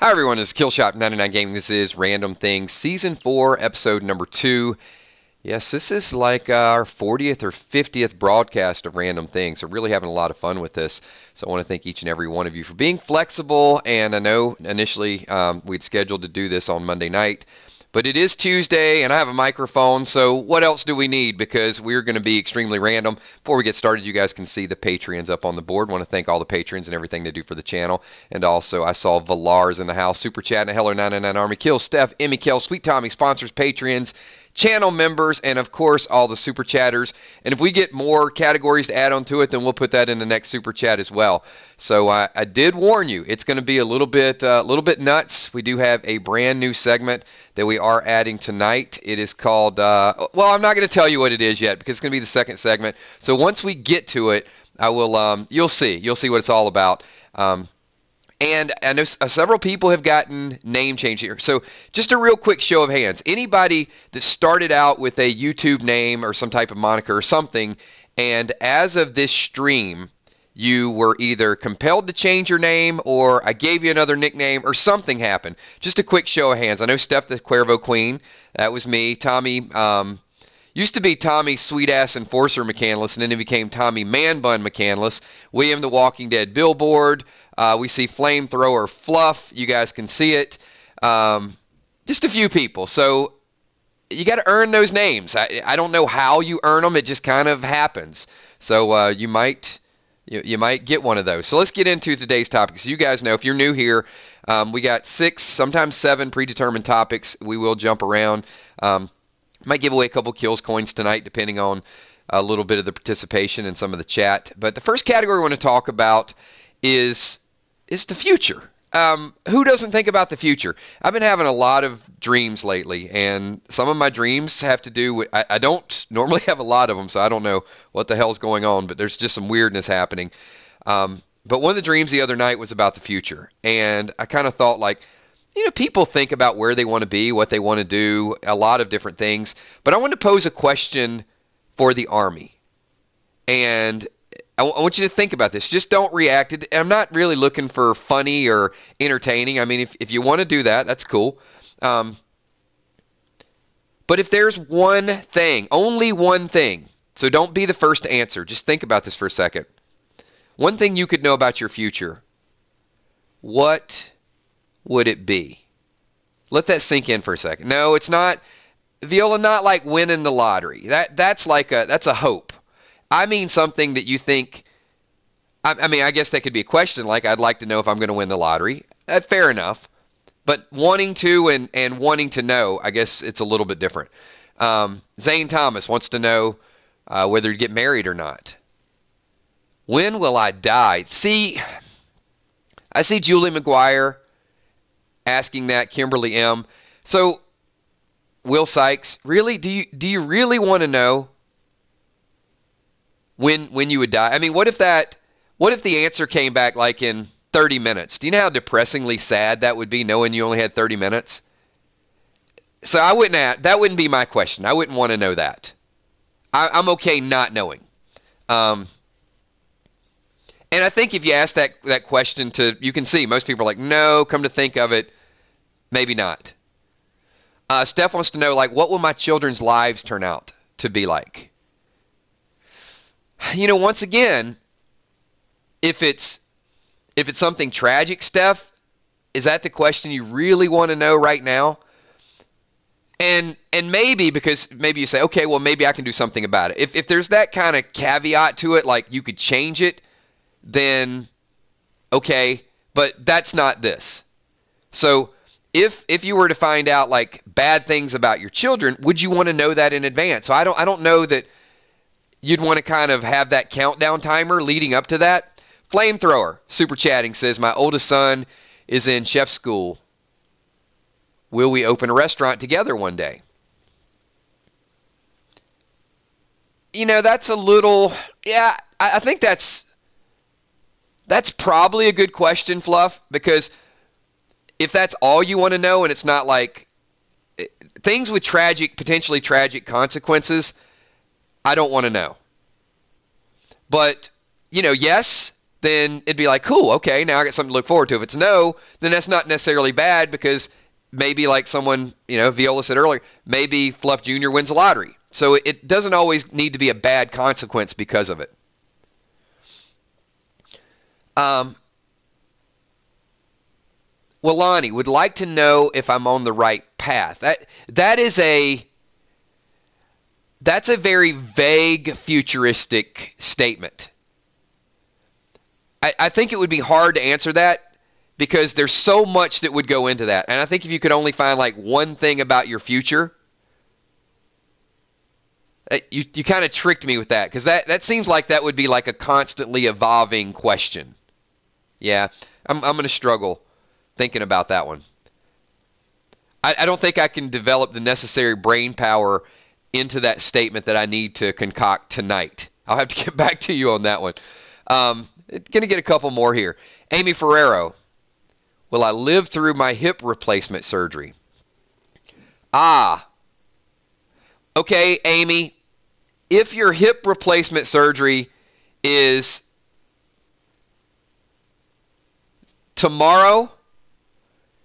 Hi everyone, this is Killshot99 Gaming. This is Random Things, Season 4, Episode number 2. Yes, this is like our 40th or 50th broadcast of Random Things. We're really having a lot of fun with this. So I want to thank each and every one of you for being flexible. And I know initially we'd scheduled to do this on Monday night. But it is Tuesday, and I have a microphone, so what else do we need? Because we're going to be extremely random. Before we get started, you guys can see the Patreons up on the board. I want to thank all the patrons and everything they do for the channel. And also, I saw Valar's in the house, Super Chat, and Hello 99 Army, Kill, Steph, Emmy, Kel, Sweet Tommy, sponsors, Patreons, channel members, and of course, all the Super Chatters. And if we get more categories to add onto it, then we'll put that in the next Super Chat as well. So I did warn you, it's going to be a little bit nuts. We do have a brand new segment that we are adding tonight. It is called, well, I'm not going to tell you what it is yet because it's going to be the second segment. So once we get to it, I will, you'll see what it's all about. And I know several people have gotten name change here. So just a real quick show of hands. Anybody that started out with a YouTube name or some type of moniker or something, and as of this stream, you were either compelled to change your name or I gave you another nickname or something happened. Just a quick show of hands. I know Steph the Cuervo Queen. That was me. Tommy used to be Tommy Sweet Ass Enforcer McCandless, and then he became Tommy Man Bun McCandless. William the Walking Dead Billboard. We see Flamethrower Fluff. You guys can see it. Just a few people. So you got to earn those names. I don't know how you earn them. It just kind of happens. So you might get one of those. So let's get into today's topic. So you guys know, if you're new here, we got 6, sometimes 7 predetermined topics. We will jump around. Might give away a couple kills coins tonight, depending on a little bit of the participation and some of the chat. But the first category we want to talk about is the future. Who doesn't think about the future? I've been having a lot of dreams lately, and some of my dreams have to do with, I don't normally have a lot of them, so I don't know what the hell's going on, but there's just some weirdness happening. But one of the dreams the other night was about the future, and I kind of thought, like, you know, people think about where they want to be, what they want to do, a lot of different things, but I want to pose a question for the Army, and I want you to think about this. Just don't react. I'm not really looking for funny or entertaining. I mean, if you want to do that, that's cool. But if there's one thing, only one thing, so don't be the first to answer. Just think about this for a second. One thing you could know about your future, what would it be? Let that sink in for a second. No, it's not, Viola, not like winning the lottery. That's a hope. I mean something that you think, I mean, I guess that could be a question, like I'd like to know if I'm going to win the lottery. Fair enough. But wanting to and wanting to know, I guess it's a little bit different. Zane Thomas wants to know whether to get married or not. When will I die? See, I see Julie McGuire asking that, Kimberly M. So, Will Sykes, really? Do you really want to know when you would die? I mean, what if the answer came back like in 30 minutes? Do you know how depressingly sad that would be, knowing you only had 30 minutes? So that wouldn't be my question. I wouldn't want to know that. I'm okay not knowing. And I think if you ask that question you can see most people are like, no, come to think of it, maybe not. Steph wants to know, like, what will my children's lives turn out to be like? You know, once again, if it's something tragic, Steph, is that the question you really want to know right now? And maybe, because maybe you say, okay, well, maybe I can do something about it. If there's that kind of caveat to it, like you could change it, then okay, but that's not this. So if you were to find out like bad things about your children, would you want to know that in advance? So I don't know that you'd want to kind of have that countdown timer leading up to that. Flamethrower, super chatting, says, my oldest son is in chef school. Will we open a restaurant together one day? You know, that's a little, yeah, I think that's probably a good question, Fluff, because if that's all you want to know and it's not like things with potentially tragic consequences, I don't want to know. But, you know, yes, then it'd be like, cool, okay, now I got something to look forward to. If it's no, then that's not necessarily bad, because maybe, like someone, Viola said earlier, maybe Fluff Jr. wins the lottery. So it doesn't always need to be a bad consequence because of it. Lonnie would like to know if I'm on the right path. That's a very vague, futuristic statement. I think it would be hard to answer that, because there's so much that would go into that. And I think if you could only find like one thing about your future, you kind of tricked me with that, because that seems like that would be like a constantly evolving question. Yeah, I'm going to struggle thinking about that one. I don't think I can develop the necessary brain power into that statement that I need to concoct tonight. I'll have to get back to you on that one. Going to get a couple more here. Amy Ferrero. Will I live through my hip replacement surgery? Okay, Amy. If your hip replacement surgery is tomorrow,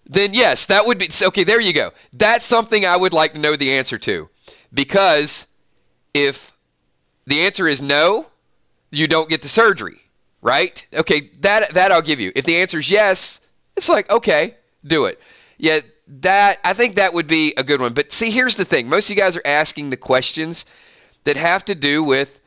then yes, that would be, okay, there you go. That's something I would like to know the answer to. Because if the answer is no, you don't get the surgery, right? Okay, that I'll give you. If the answer is yes, it's like, okay, do it. Yeah, I think that would be a good one. But see, here's the thing. Most of you guys are asking the questions that have to do with,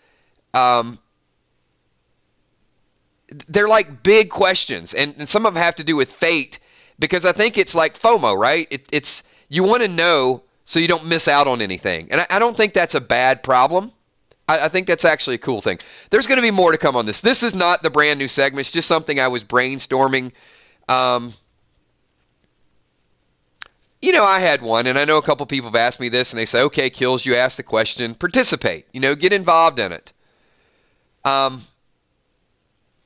they're like big questions. And some of them have to do with fate, because I think it's like FOMO, right? It's you want to know so you don't miss out on anything. And I don't think that's a bad problem. I think that's actually a cool thing. There's going to be more to come on this. This is not the brand new segment. It's just something I was brainstorming. I had one, and I know a couple people have asked me this, and they say, okay, Kills, you asked the question, participate, get involved in it.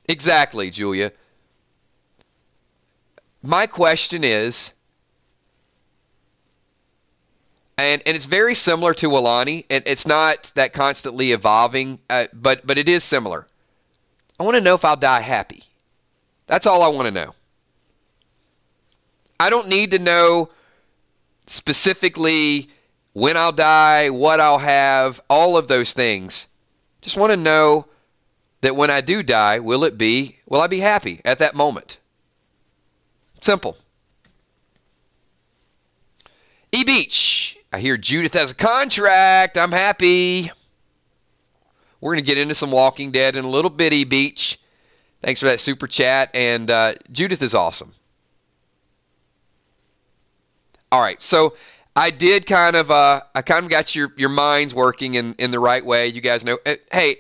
Exactly, Julia. My question is, and it's very similar to Alani. It's not that constantly evolving, but it is similar. I want to know if I'll die happy. That's all I want to know. I don't need to know specifically when I'll die, what I'll have, all of those things. Just want to know that when I do die, will I be happy at that moment? Simple. E-Beach. I hear Judith has a contract. I'm happy. We're going to get into some Walking Dead in a little bit, E-Beach. Thanks for that super chat. And Judith is awesome. All right, so I did kind of got your minds working in the right way. You guys know. Hey,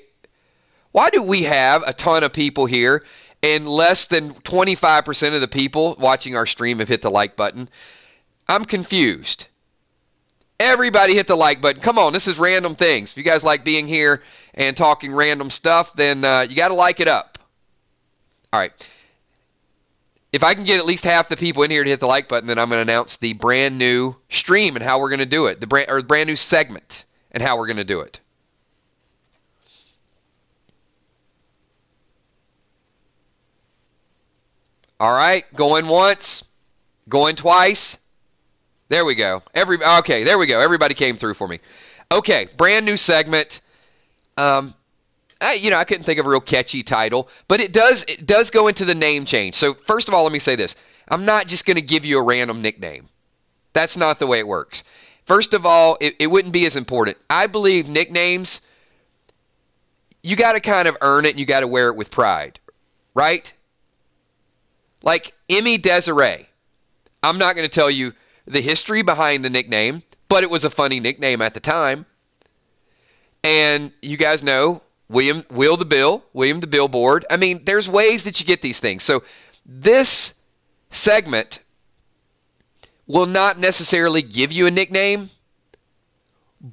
why do we have a ton of people here and less than 25% of the people watching our stream have hit the like button? I'm confused. Everybody hit the like button. Come on, this is Random Things. If you guys like being here and talking random stuff, then you got to like it up. All right. If I can get at least half the people in here to hit the like button, then I'm going to announce the brand new stream and how we're going to do it. The brand new segment and how we're going to do it. All right, going once, going twice. There we go. Okay, there we go. Everybody came through for me. Okay, brand new segment. I couldn't think of a real catchy title, but it does go into the name change. So first of all, let me say this. I'm not just going to give you a random nickname. That's not the way it works. First of all, it wouldn't be as important. I believe nicknames, you got to kind of earn it and you got to wear it with pride, right? Like Emmy Desiree. I'm not going to tell you the history behind the nickname, but it was a funny nickname at the time. And you guys know William the Billboard. I mean, there's ways that you get these things. So this segment will not necessarily give you a nickname,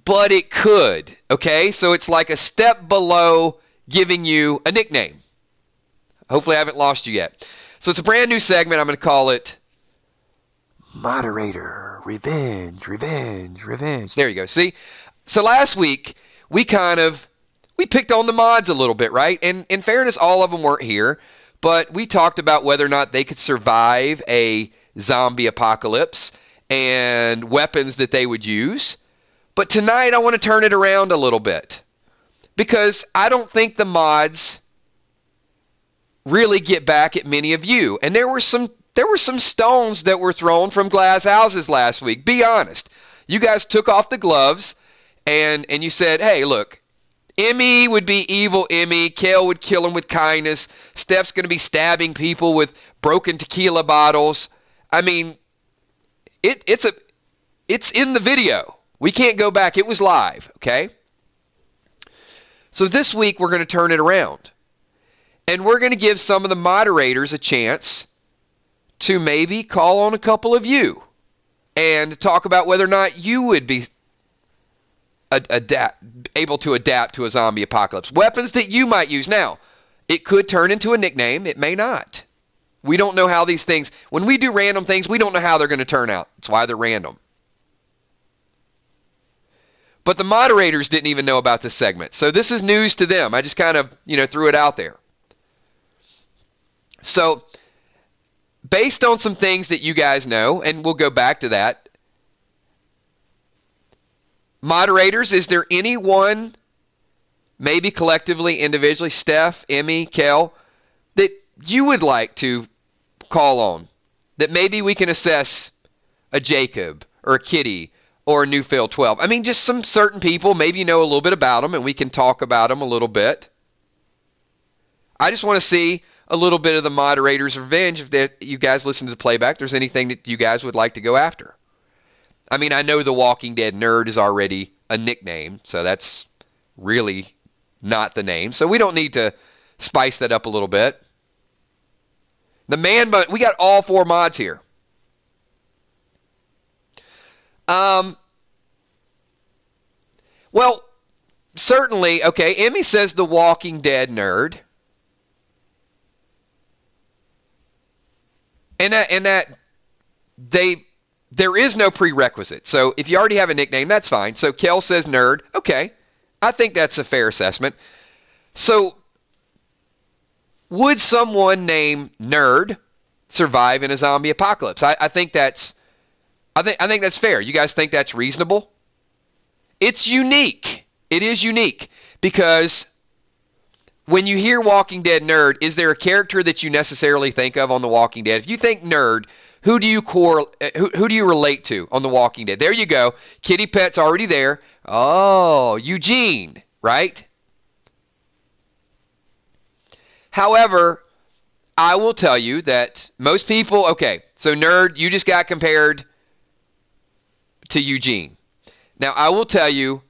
but it could, okay? So it's like a step below giving you a nickname. Hopefully I haven't lost you yet. So it's a brand new segment. I'm going to call it Moderator, Revenge. There you go. See? So last week, we picked on the mods a little bit, right? And in fairness, all of them weren't here. but we talked about whether or not they could survive a zombie apocalypse and weapons that they would use. But tonight I want to turn it around a little bit, because I don't think the mods really get back at many of you. And there were some stones that were thrown from glass houses last week. Be honest. You guys took off the gloves and you said, hey, look, Emmy would be evil Emmy. Kale would kill him with kindness. Steph's going to be stabbing people with broken tequila bottles. I mean, it's in the video. We can't go back. It was live, okay? So this week we're going to turn it around. And we're going to give some of the moderators a chance to maybe call on a couple of you and talk about whether or not you would be able to adapt to a zombie apocalypse. Weapons that you might use. Now, it could turn into a nickname. It may not. We don't know how these things, when we do random things, we don't know how they're going to turn out. That's why they're random. But the moderators didn't even know about this segment. So this is news to them. I just kind of, threw it out there. So, based on some things that you guys know, and we'll go back to that, moderators, is there anyone, maybe collectively, individually, Steph, Emmy, Kel, that you would like to call on, that maybe we can assess a Jacob or a Kitty or a Newfield 12? I mean, just some certain people, maybe you know a little bit about them and we can talk about them a little bit. I just want to see a little bit of the moderator's revenge. If you guys listen to the playback, there's anything that you guys would like to go after. I mean, I know the Walking Dead nerd is already a nickname, so that's really not the name. So we don't need to spice that up a little bit. The man bun, we got all 4 mods here. Well, certainly, okay, Emmy says the Walking Dead nerd. And there is no prerequisite. So if you already have a nickname, that's fine. So Kel says nerd. Okay. I think that's a fair assessment. So would someone named Nerd survive in a zombie apocalypse? I think that's fair. You guys think that's reasonable? It's unique. It is unique because when you hear Walking Dead nerd, is there a character that you necessarily think of on The Walking Dead? If you think nerd, who do you relate to on The Walking Dead? There you go. Kitty Pet's already there. Oh, Eugene, right? However, I will tell you that most people, okay, so nerd, you just got compared to Eugene. Now, I will tell you,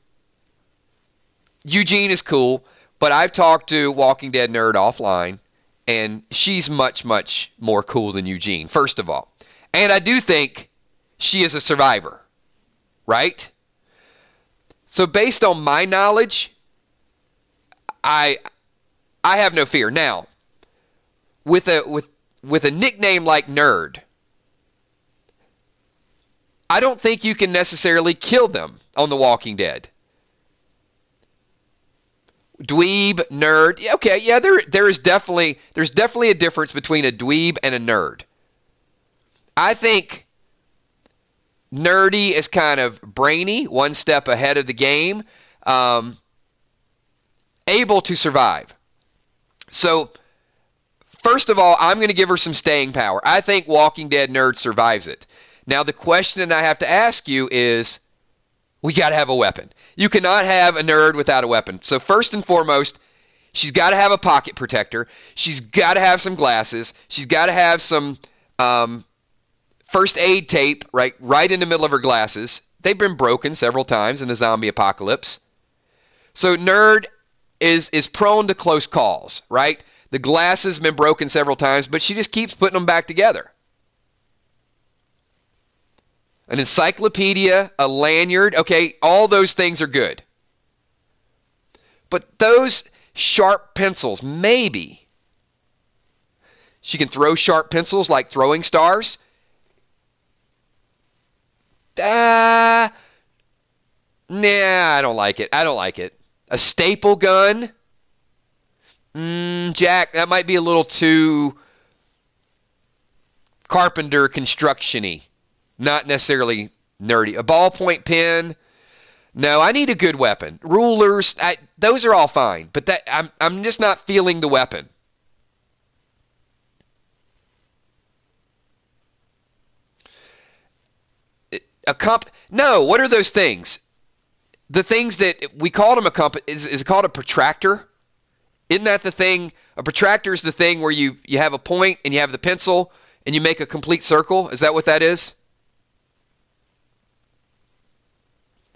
Eugene is cool, but I've talked to Walking Dead nerd offline, and she's much, much more cool than Eugene, first of all. And I do think she is a survivor, right? So based on my knowledge, I have no fear. Now, with a nickname like Nerd, I don't think you can necessarily kill them on The Walking Dead. Dweeb, nerd, okay, yeah, there's definitely a difference between a dweeb and a nerd. I think nerdy is kind of brainy, one step ahead of the game, able to survive. So, first of all, I'm going to give her some staying power. I think Walking Dead nerd survives it. Now, the question I have to ask you is, we got to have a weapon. You cannot have a nerd without a weapon. So first and foremost, she's got to have a pocket protector. She's got to have some glasses. She's got to have some first aid tape right in the middle of her glasses. They've been broken several times in the zombie apocalypse. So nerd is prone to close calls, right? The glasses have been broken several times, but she just keeps putting them back together. An encyclopedia, a lanyard, okay, all those things are good. But those sharp pencils, maybe. She can throw sharp pencils like throwing stars. Nah, I don't like it. A staple gun. Jack, that might be a little too carpenter construction-y. Not necessarily nerdy. A ballpoint pen. No, I need a good weapon. Rulers, those are all fine. But I'm just not feeling the weapon. No, what are those things? The things that we called them a compass, is it called a protractor? Isn't that the thing? A protractor is the thing where you have a point and you have the pencil and you make a complete circle. Is that what that is?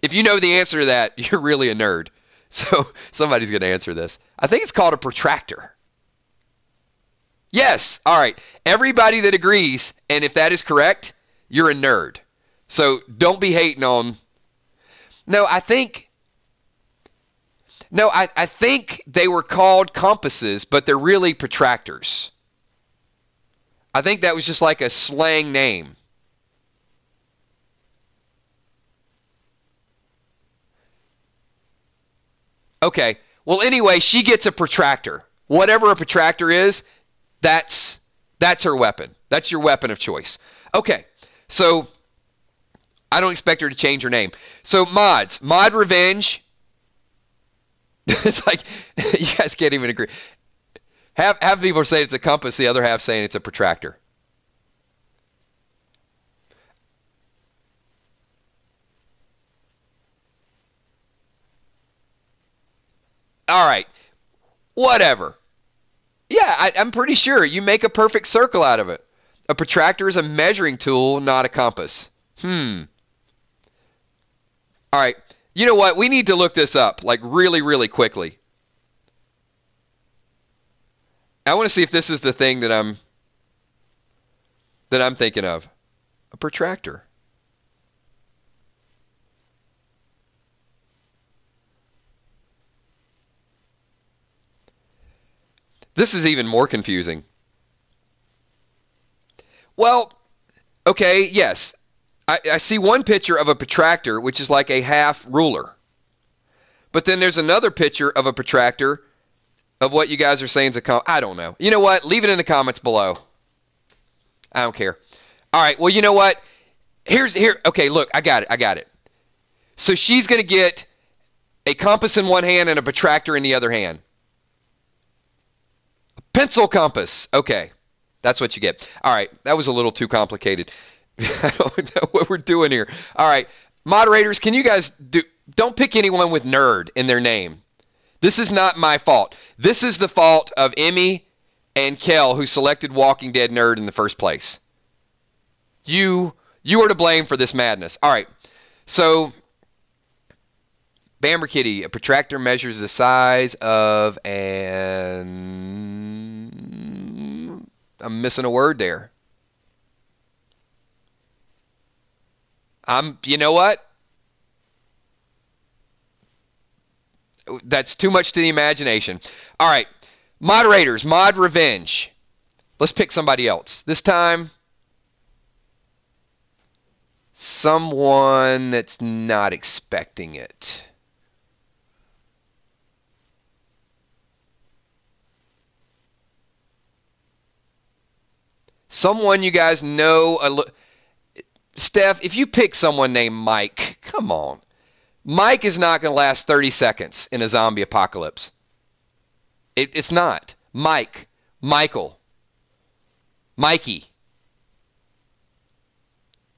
If you know the answer to that, you're really a nerd. So somebody's going to answer this. I think it's called a protractor. Yes. All right. Everybody that agrees, and if that is correct, you're a nerd. So don't be hating on. No, I think they were called compasses, but they're really protractors. I think that was just like a slang name. Okay. Well, anyway, she gets a protractor. Whatever a protractor is, that's her weapon. That's your weapon of choice. Okay. So I don't expect her to change her name. So mods. Mod Revenge. It's like, you guys can't even agree. Half people are saying it's a compass, the other half saying it's a protractor. All right. Whatever. Yeah, I'm pretty sure you make a perfect circle out of it. A protractor is a measuring tool, not a compass. All right. You know what? We need to look this up, like really, really quickly. I want to see if this is the thing that I'm thinking of. A protractor. This is even more confusing. Well, okay, yes. I see one picture of a protractor, which is like a half ruler. But then there's another picture of a protractor of what you guys are saying is I don't know. You know what? Leave it in the comments below. I don't care. All right, well, you know what? Okay, look, I got it. So she's going to get a compass in one hand and a protractor in the other hand. A pencil compass. Okay, that's what you get. All right, that was a little too complicated. I don't know what we're doing here. All right, moderators, can you guys don't pick anyone with nerd in their name. This is not my fault. This is the fault of Emmy and Kel, who selected Walking Dead nerd in the first place. You are to blame for this madness. All right, so Bamber Kitty, a protractor measures the size of an... I'm missing a word there. You know what? That's too much to the imagination. All right. Moderators, Mod Revenge. Let's pick somebody else. This time, someone that's not expecting it. Someone you guys know. Steph, if you pick someone named Mike, come on. Mike is not going to last 30 seconds in a zombie apocalypse. It's not. Mike, Michael, Mikey,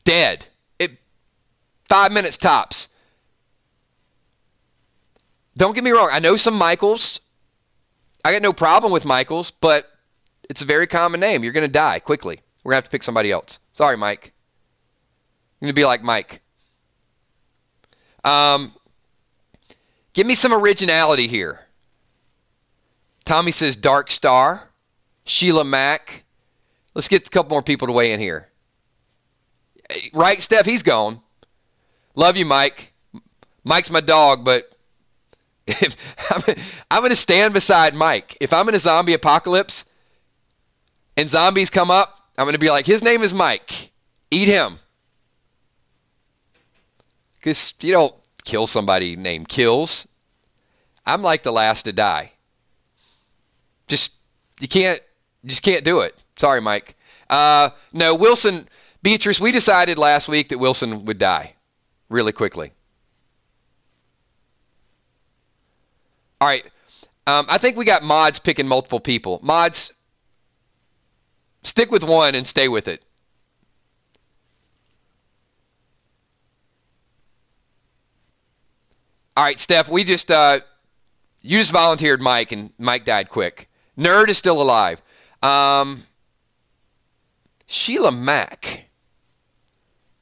dead. 5 minutes tops. Don't get me wrong. I know some Michaels. I got no problem with Michaels, but it's a very common name. You're going to die quickly. We're going to have to pick somebody else. Sorry, Mike. I'm going to be like Mike. Give me some originality here. Tommy says Dark Star. Sheila Mack. Let's get a couple more people to weigh in here. Right, Steph? He's gone. Love you, Mike. Mike's my dog, but I'm going to stand beside Mike. If I'm in a zombie apocalypse and zombies come up, I'm going to be like, his name is Mike. Eat him. Because you don't kill somebody named Kills. I'm like the last to die. Just you just can't do it. Sorry, Mike. No, Wilson, Beatrice, we decided last week that Wilson would die really quickly. All right. I think we got mods picking multiple people. Mods, stick with one and stay with it. All right, Steph, you just volunteered Mike, and Mike died quick. Nerd is still alive. Sheila Mack.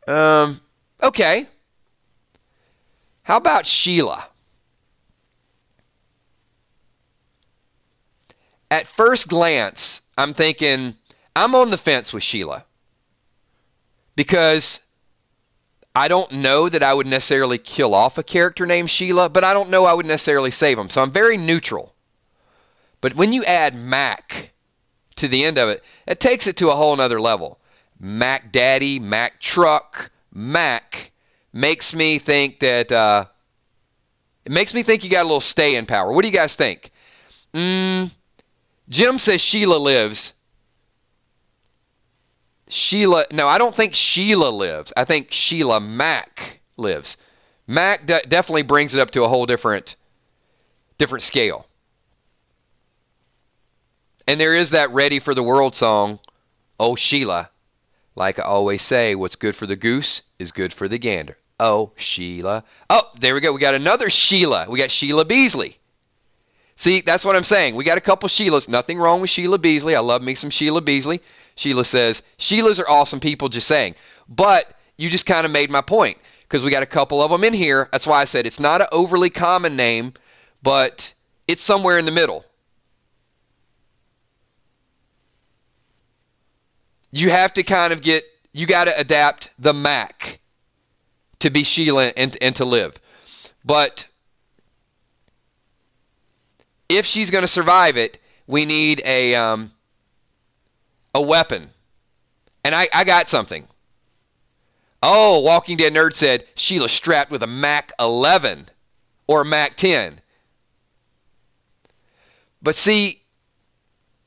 Okay. How about Sheila? At first glance, I'm thinking, I'm on the fence with Sheila. Because I don't know that I would necessarily kill off a character named Sheila, but I don't know I would necessarily save him. So I'm very neutral. But when you add Mac to the end of it, it takes it to a whole nother level. Mac Daddy, Mac Truck, Mac makes me think that, it makes me think you got a little staying power. What do you guys think? Jim says Sheila lives. No, I don't think Sheila lives. I think Sheila Mac lives. Mac definitely brings it up to a whole different scale. And there is that Ready for the World song, Oh Sheila. Like I always say, what's good for the goose is good for the gander. Oh, Sheila. Oh, there we go. We got another Sheila. We got Sheila Beasley. See, that's what I'm saying. We got a couple Sheilas. Nothing wrong with Sheila Beasley. I love me some Sheila Beasley. Sheila says, Sheilas are awesome people, just saying. But you just kind of made my point because we got a couple of them in here. That's why I said it's not an overly common name, but it's somewhere in the middle. You have to kind of you got to adapt the Mac to be Sheila and to live. But if she's going to survive it, we need a weapon. And I got something. Oh, Walking Dead Nerd said Sheila strapped with a Mac 11 or a Mac 10. But see,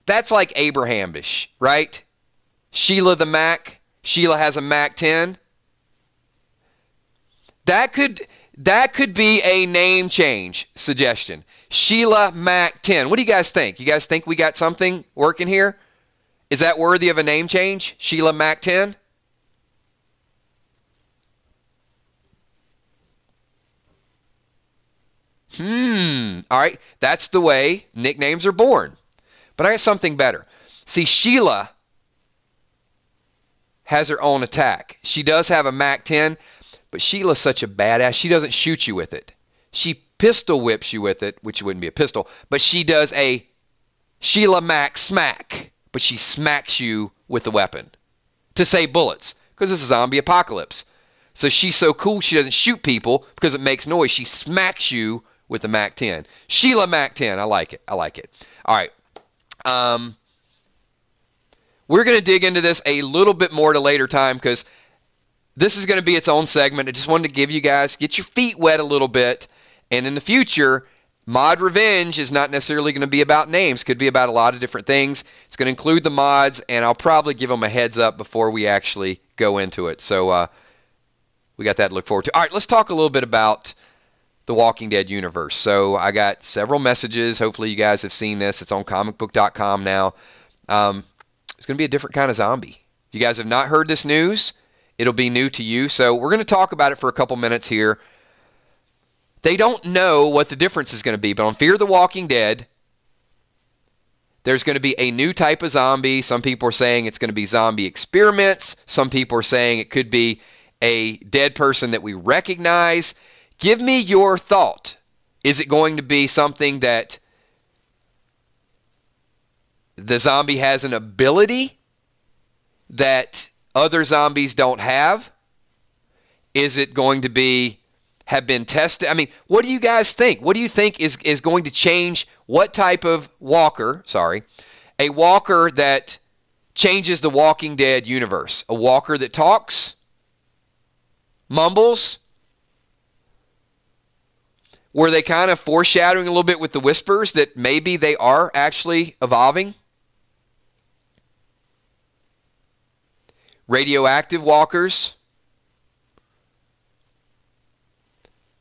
that's like Abrahamish, right? Sheila the Mac. Sheila has a Mac 10. That could be a name change suggestion. Sheila Mac 10. What do you guys think? You guys think we got something working here? Is that worthy of a name change? Sheila Mac 10? All right. That's the way nicknames are born. But I got something better. See, Sheila has her own attack. She does have a Mac 10, but Sheila's such a badass. She doesn't shoot you with it. She pistol whips you with it, which wouldn't be a pistol, but she does a Sheila Mac smack, but she smacks you with the weapon to save bullets because it's a zombie apocalypse. So she's so cool she doesn't shoot people because it makes noise. She smacks you with the Mac 10. Sheila Mac 10. I like it. I like it. All right. We're going to dig into this a little bit more at a later time because this is going to be its own segment. I just wanted to give you guys, get your feet wet a little bit. And in the future, Mod Revenge is not necessarily going to be about names. Could be about a lot of different things. It's going to include the mods, and I'll probably give them a heads up before we actually go into it. So we got that to look forward to. All right, let's talk a little bit about the Walking Dead universe. So I got several messages. Hopefully you guys have seen this. It's on comicbook.com now. It's going to be a different kind of zombie. If you guys have not heard this news, it'll be new to you. So we're going to talk about it for a couple minutes here. They don't know what the difference is going to be, but on Fear the Walking Dead, there's going to be a new type of zombie. Some people are saying it's going to be zombie experiments. Some people are saying it could be a dead person that we recognize. Give me your thought. Is it going to be something that the zombie has an ability that other zombies don't have? Is it going to be have been tested? I mean, what do you guys think? What do you think is going to change what type of walker, a walker that changes the Walking Dead universe? A walker that talks? Mumbles? Were they kind of foreshadowing a little bit with the whispers that maybe they are actually evolving? Radioactive walkers.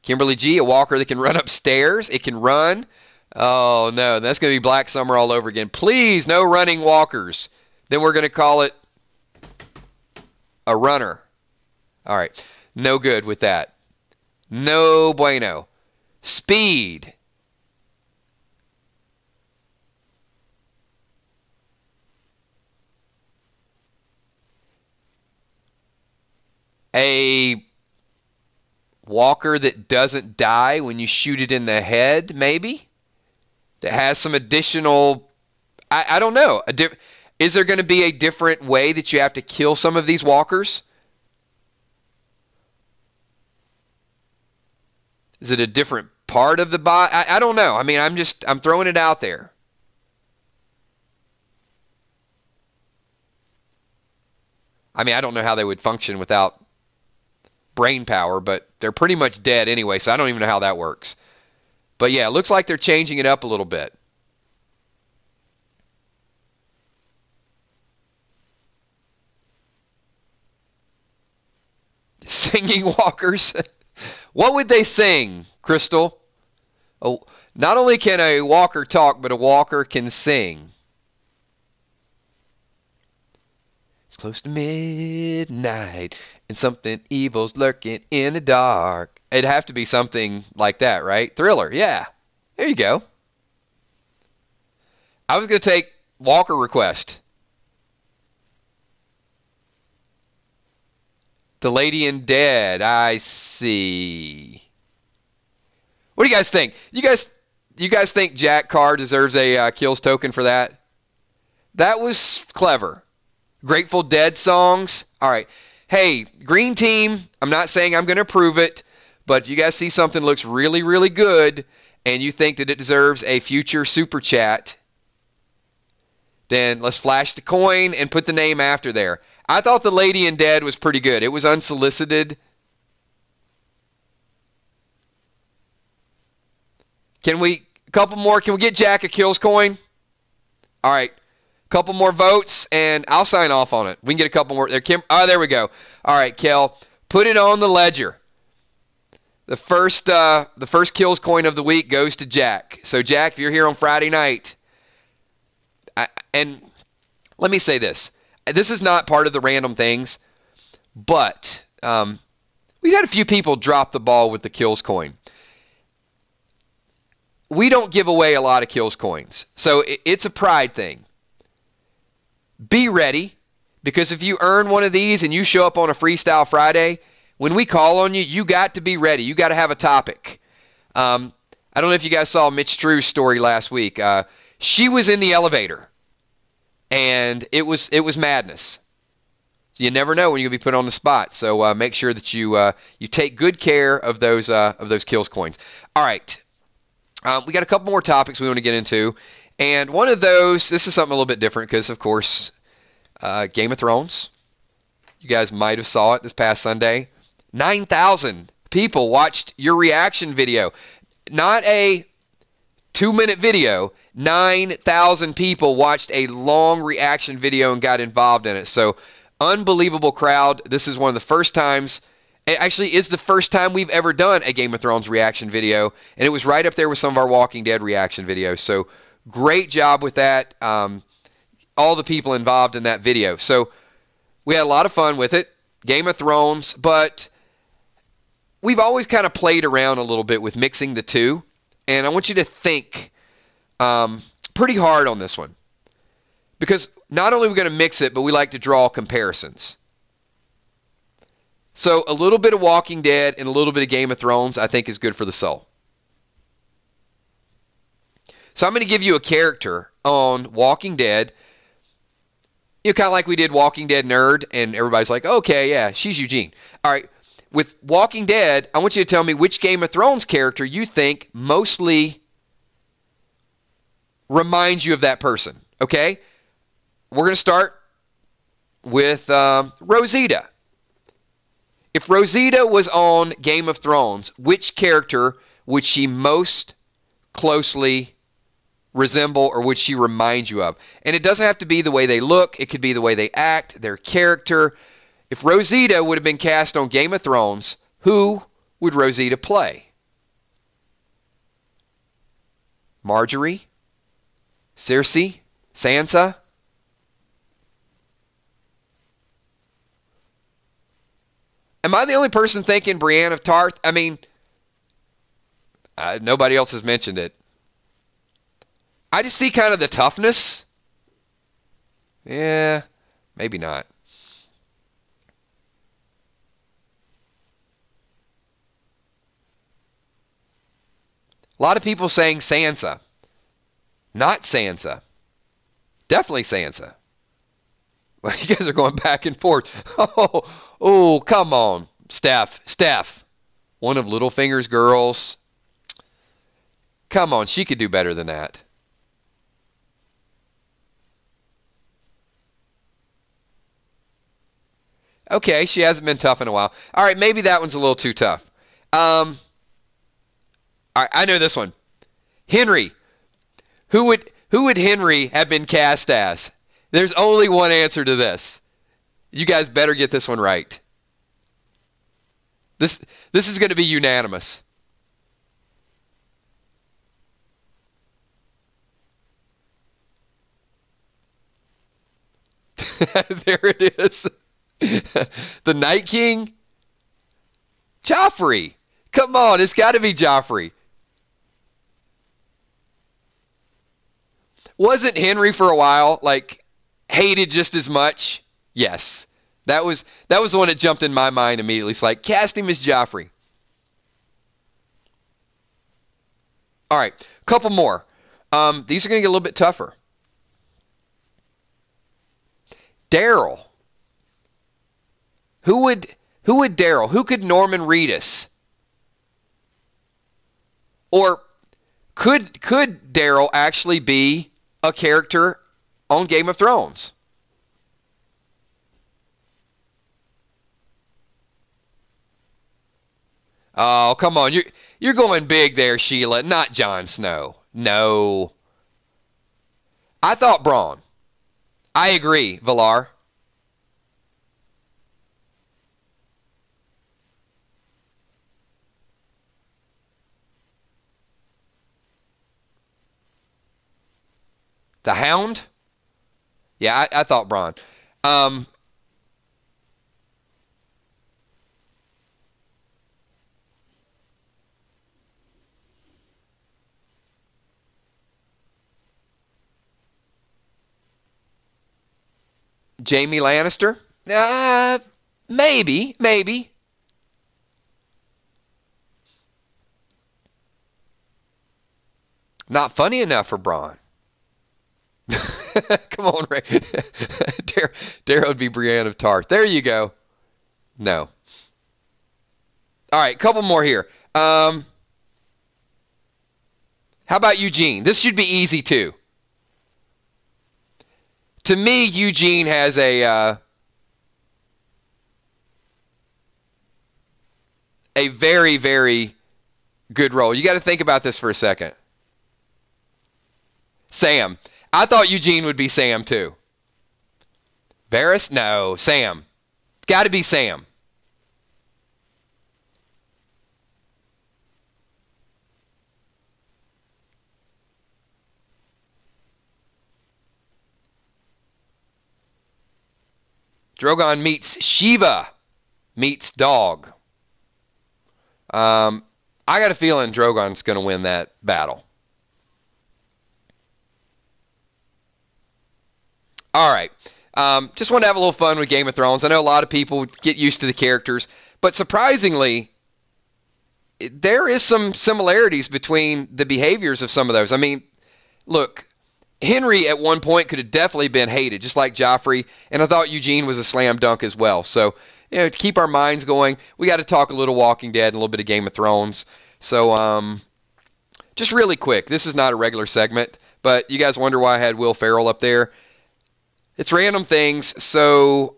Kimberly G, a walker that can run upstairs. It can run. Oh, no, that's going to be Black Summer all over again. Please, no running walkers. Then we're going to call it a runner. All right, no good with that. No bueno. Speed. A walker that doesn't die when you shoot it in the head, maybe? That has some additional... I don't know. Is there going to be a different way that you have to kill some of these walkers? Is it a different part of the body? I don't know. I mean, I'm throwing it out there. I mean, I don't know how they would function without brain power, but they're pretty much dead anyway, so I don't even know how that works. But yeah, it looks like they're changing it up a little bit. Singing walkers. What would they sing, Crystal? Oh, not only can a walker talk, but a walker can sing. It's close to midnight, and something evil's lurking in the dark. It'd have to be something like that, right? Thriller, yeah. There you go. I was going to take Walker request. The Lady in Dead, I see. What do you guys think? You guys think Jack Carr deserves a kills token for that? That was clever. Grateful Dead songs. All right. Hey, Green Team, I'm not saying I'm going to approve it, but if you guys see something that looks really, really good and you think that it deserves a future super chat, then let's flash the coin and put the name after there. I thought The Lady in Dead was pretty good. It was unsolicited. Can we get Jack a kills coin? All right. Couple more votes, and I'll sign off on it. We can get a couple more. There, there we go. All right, Kel, put it on the ledger. The first kills coin of the week goes to Jack. So, Jack, if you're here on Friday night, and let me say this. This is not part of the random things, but we've had a few people drop the ball with the kills coin. We don't give away a lot of kills coins, so it's a pride thing. Be ready, because if you earn one of these and you show up on a Freestyle Friday, when we call on you, you got to be ready. You got to have a topic. I don't know if you guys saw Mitch Strue's story last week. She was in the elevator, and it was madness. So you never know when you're going to be put on the spot. So make sure that you take good care of those kills coins. All right, we got a couple more topics we want to get into. And one of those, this is something a little bit different because, of course, Game of Thrones. You guys might have saw it this past Sunday. 9,000 people watched your reaction video. Not a 2-minute video. 9,000 people watched a long reaction video and got involved in it. So, unbelievable crowd. This is one of the first times. It actually is the first time we've ever done a Game of Thrones reaction video. And it was right up there with some of our Walking Dead reaction videos. So, great job with that. All the people involved in that video. So we had a lot of fun with it. Game of Thrones, but we've always kind of played around a little bit with mixing the two. And I want you to think pretty hard on this one. Because not only are we going to mix it, but we like to draw comparisons. So a little bit of Walking Dead and a little bit of Game of Thrones I think is good for the soul. So I'm going to give you a character on Walking Dead. You know, kind of like we did Walking Dead Nerd, and everybody's like, okay, yeah, she's Eugene. All right, with Walking Dead, I want you to tell me which Game of Thrones character you think mostly reminds you of that person, okay? We're going to start with Rosita. If Rosita was on Game of Thrones, which character would she most closely resemble or would she remind you of? And it doesn't have to be the way they look. It could be the way they act, their character. If Rosita would have been cast on Game of Thrones, who would Rosita play? Marjorie? Cersei? Sansa? Am I the only person thinking Brienne of Tarth? I mean, nobody else has mentioned it. I just see kind of the toughness. Yeah, maybe not. A lot of people saying Sansa. Not Sansa. Definitely Sansa. Well, you guys are going back and forth. Oh, come on. Steph. One of Littlefinger's girls. Come on, she could do better than that. Okay, she hasn't been tough in a while. All right, maybe that one's a little too tough. All right, I know this one. Henry. Who would Henry have been cast as? There's only one answer to this. You guys better get this one right. This is going to be unanimous. There it is. The Night King? Joffrey. Come on, it's got to be Joffrey. Wasn't Henry for a while, like, hated just as much? Yes. That was the one that jumped in my mind immediately. It's like, cast him as Joffrey. All right, couple more. These are going to get a little bit tougher. Daryl. Who would Daryl? Who could Norman Reedus? Or could Daryl actually be a character on Game of Thrones? Oh, come on. You're going big there, Sheila. Not Jon Snow. No. I thought Bronn. I agree, Villar. The Hound? Yeah, I thought Bronn. Jaime Lannister? Maybe. Not funny enough for Bronn. Come on, Ray. Daryl would be Brienne of Tarth. There you go. No. All right, couple more here. How about Eugene? This should be easy, too. To me, Eugene has a very, very good role. You got to think about this for a second. Sam. I thought Eugene would be Sam, too. Varys? No. Sam. Got to be Sam. Drogon meets Shiva meets dog. I got a feeling Drogon's going to win that battle. All right. Just want to have a little fun with Game of Thrones. I know a lot of people get used to the characters, but surprisingly, there is some similarities between the behaviors of some of those. I mean, look, Henry at one point could have definitely been hated, just like Joffrey, and I thought Eugene was a slam dunk as well. So, to keep our minds going, we got to talk a little Walking Dead and a little bit of Game of Thrones. So, just really quick, this is not a regular segment, but you guys wonder why I had Will Ferrell up there. It's random things, so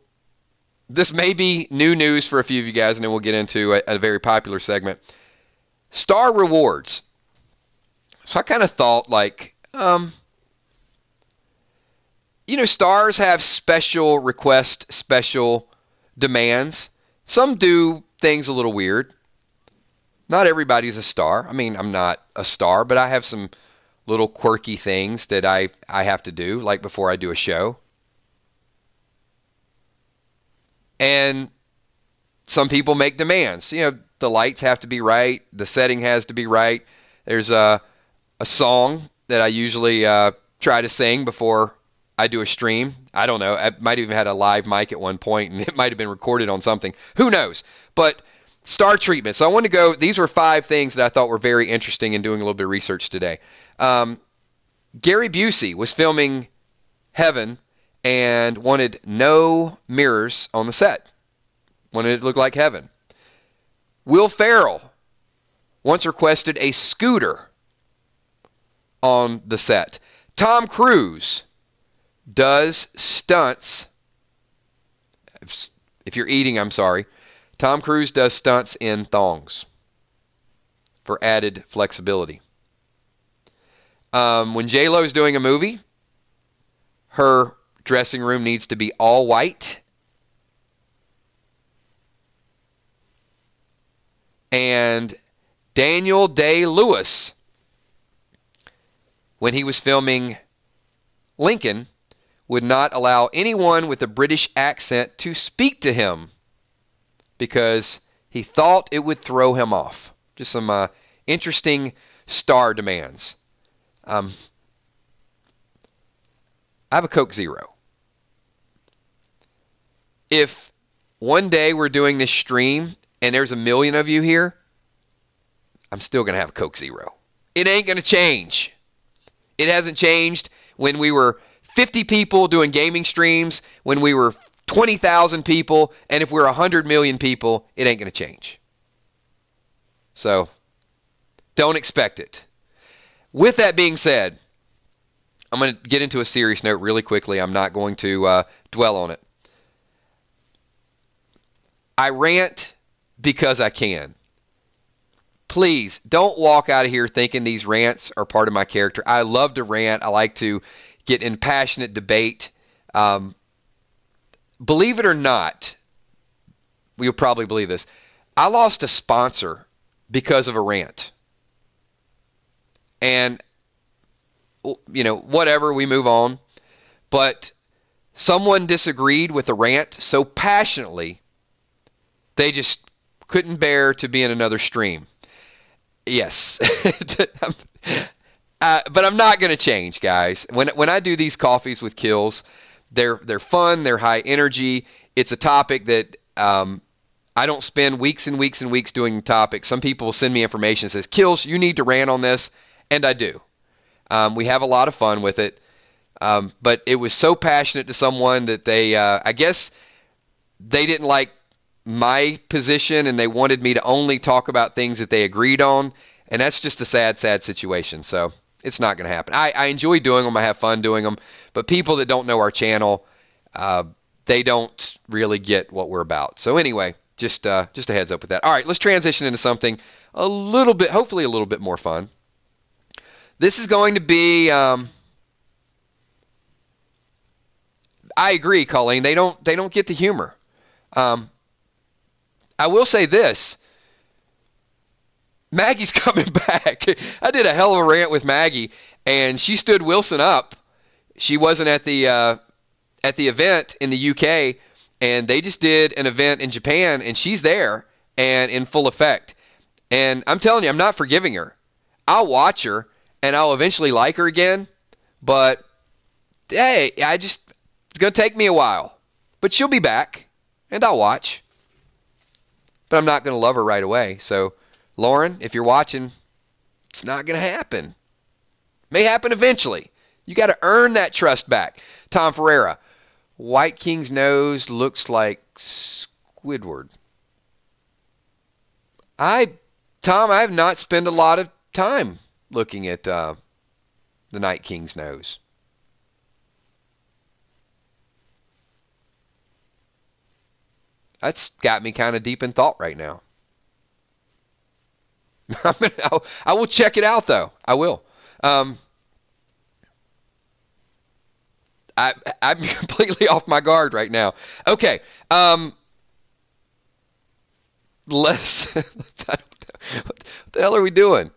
this may be new news for a few of you guys, and then we'll get into a very popular segment. Star rewards. So I kind of thought, like, stars have special requests, special demands. Some do things a little weird. Not everybody's a star. I mean, I'm not a star, but I have some little quirky things that I have to do, like before I do a show. And some people make demands. The lights have to be right. The setting has to be right. There's a song that I usually try to sing before I do a stream. I don't know. I might have even had a live mic at one point, and it might have been recorded on something. Who knows? But star treatment. So I want to go, these were 5 things that I thought were very interesting in doing a little bit of research today. Gary Busey was filming Heaven and wanted no mirrors on the set. Wanted it to look like heaven. Will Ferrell once requested a scooter on the set. Tom Cruise does stunts. If you're eating, I'm sorry. Tom Cruise does stunts in thongs for added flexibility. When J-Lo is doing a movie, her dressing room needs to be all white. And Daniel Day-Lewis, when he was filming Lincoln, would not allow anyone with a British accent to speak to him because he thought it would throw him off. Just some interesting star demands. I have a Coke Zero. If one day we're doing this stream and there's 1 million of you here, I'm still going to have a Coke Zero. It ain't going to change. It hasn't changed when we were 50 people doing gaming streams, when we were 20,000 people, and if we're 100 million people, it ain't going to change. So, don't expect it. With that being said, I'm going to get into a serious note really quickly. I'm not going to dwell on it. I rant because I can. Please, don't walk out of here thinking these rants are part of my character. I love to rant. I like to get in passionate debate. Believe it or not, you'll probably believe this, I lost a sponsor because of a rant. And, whatever, we move on. But someone disagreed with the rant so passionately, they just couldn't bear to be in another stream. Yes. But I'm not going to change, guys. When I do these coffees with Kills, they're fun, they're high energy. It's a topic that I don't spend weeks and weeks and weeks doing the topic. Some people will send me information that says, Kills, you need to rant on this, and I do. We have a lot of fun with it. But it was so passionate to someone that they, I guess they didn't like my position and they wanted me to only talk about things that they agreed on. And that's just a sad, sad situation. So it's not going to happen. I enjoy doing them. I have fun doing them. But people that don't know our channel, they don't really get what we're about. So anyway, just a heads up with that. All right, let's transition into something a little bit, hopefully a little bit more fun. This is going to be, I agree, Colleen. They don't get the humor. I will say this. Maggie's coming back. I did a hell of a rant with Maggie, and she stood Wilson up. She wasn't at the event in the UK, and they just did an event in Japan, and she's there and in full effect. And I'm telling you, I'm not forgiving her. I'll watch her, and I'll eventually like her again. But, hey, it's going to take me a while. But she'll be back, and I'll watch. But I'm not going to love her right away. So, Lauren, if you're watching, it's not going to happen. May happen eventually. You got to earn that trust back. Tom Ferreira, White King's nose looks like Squidward. Tom, I have not spent a lot of time looking at the Night King's nose. That's got me kind of deep in thought right now. I will check it out, though. I will. I'm completely off my guard right now. Okay. Let's. What the hell are we doing?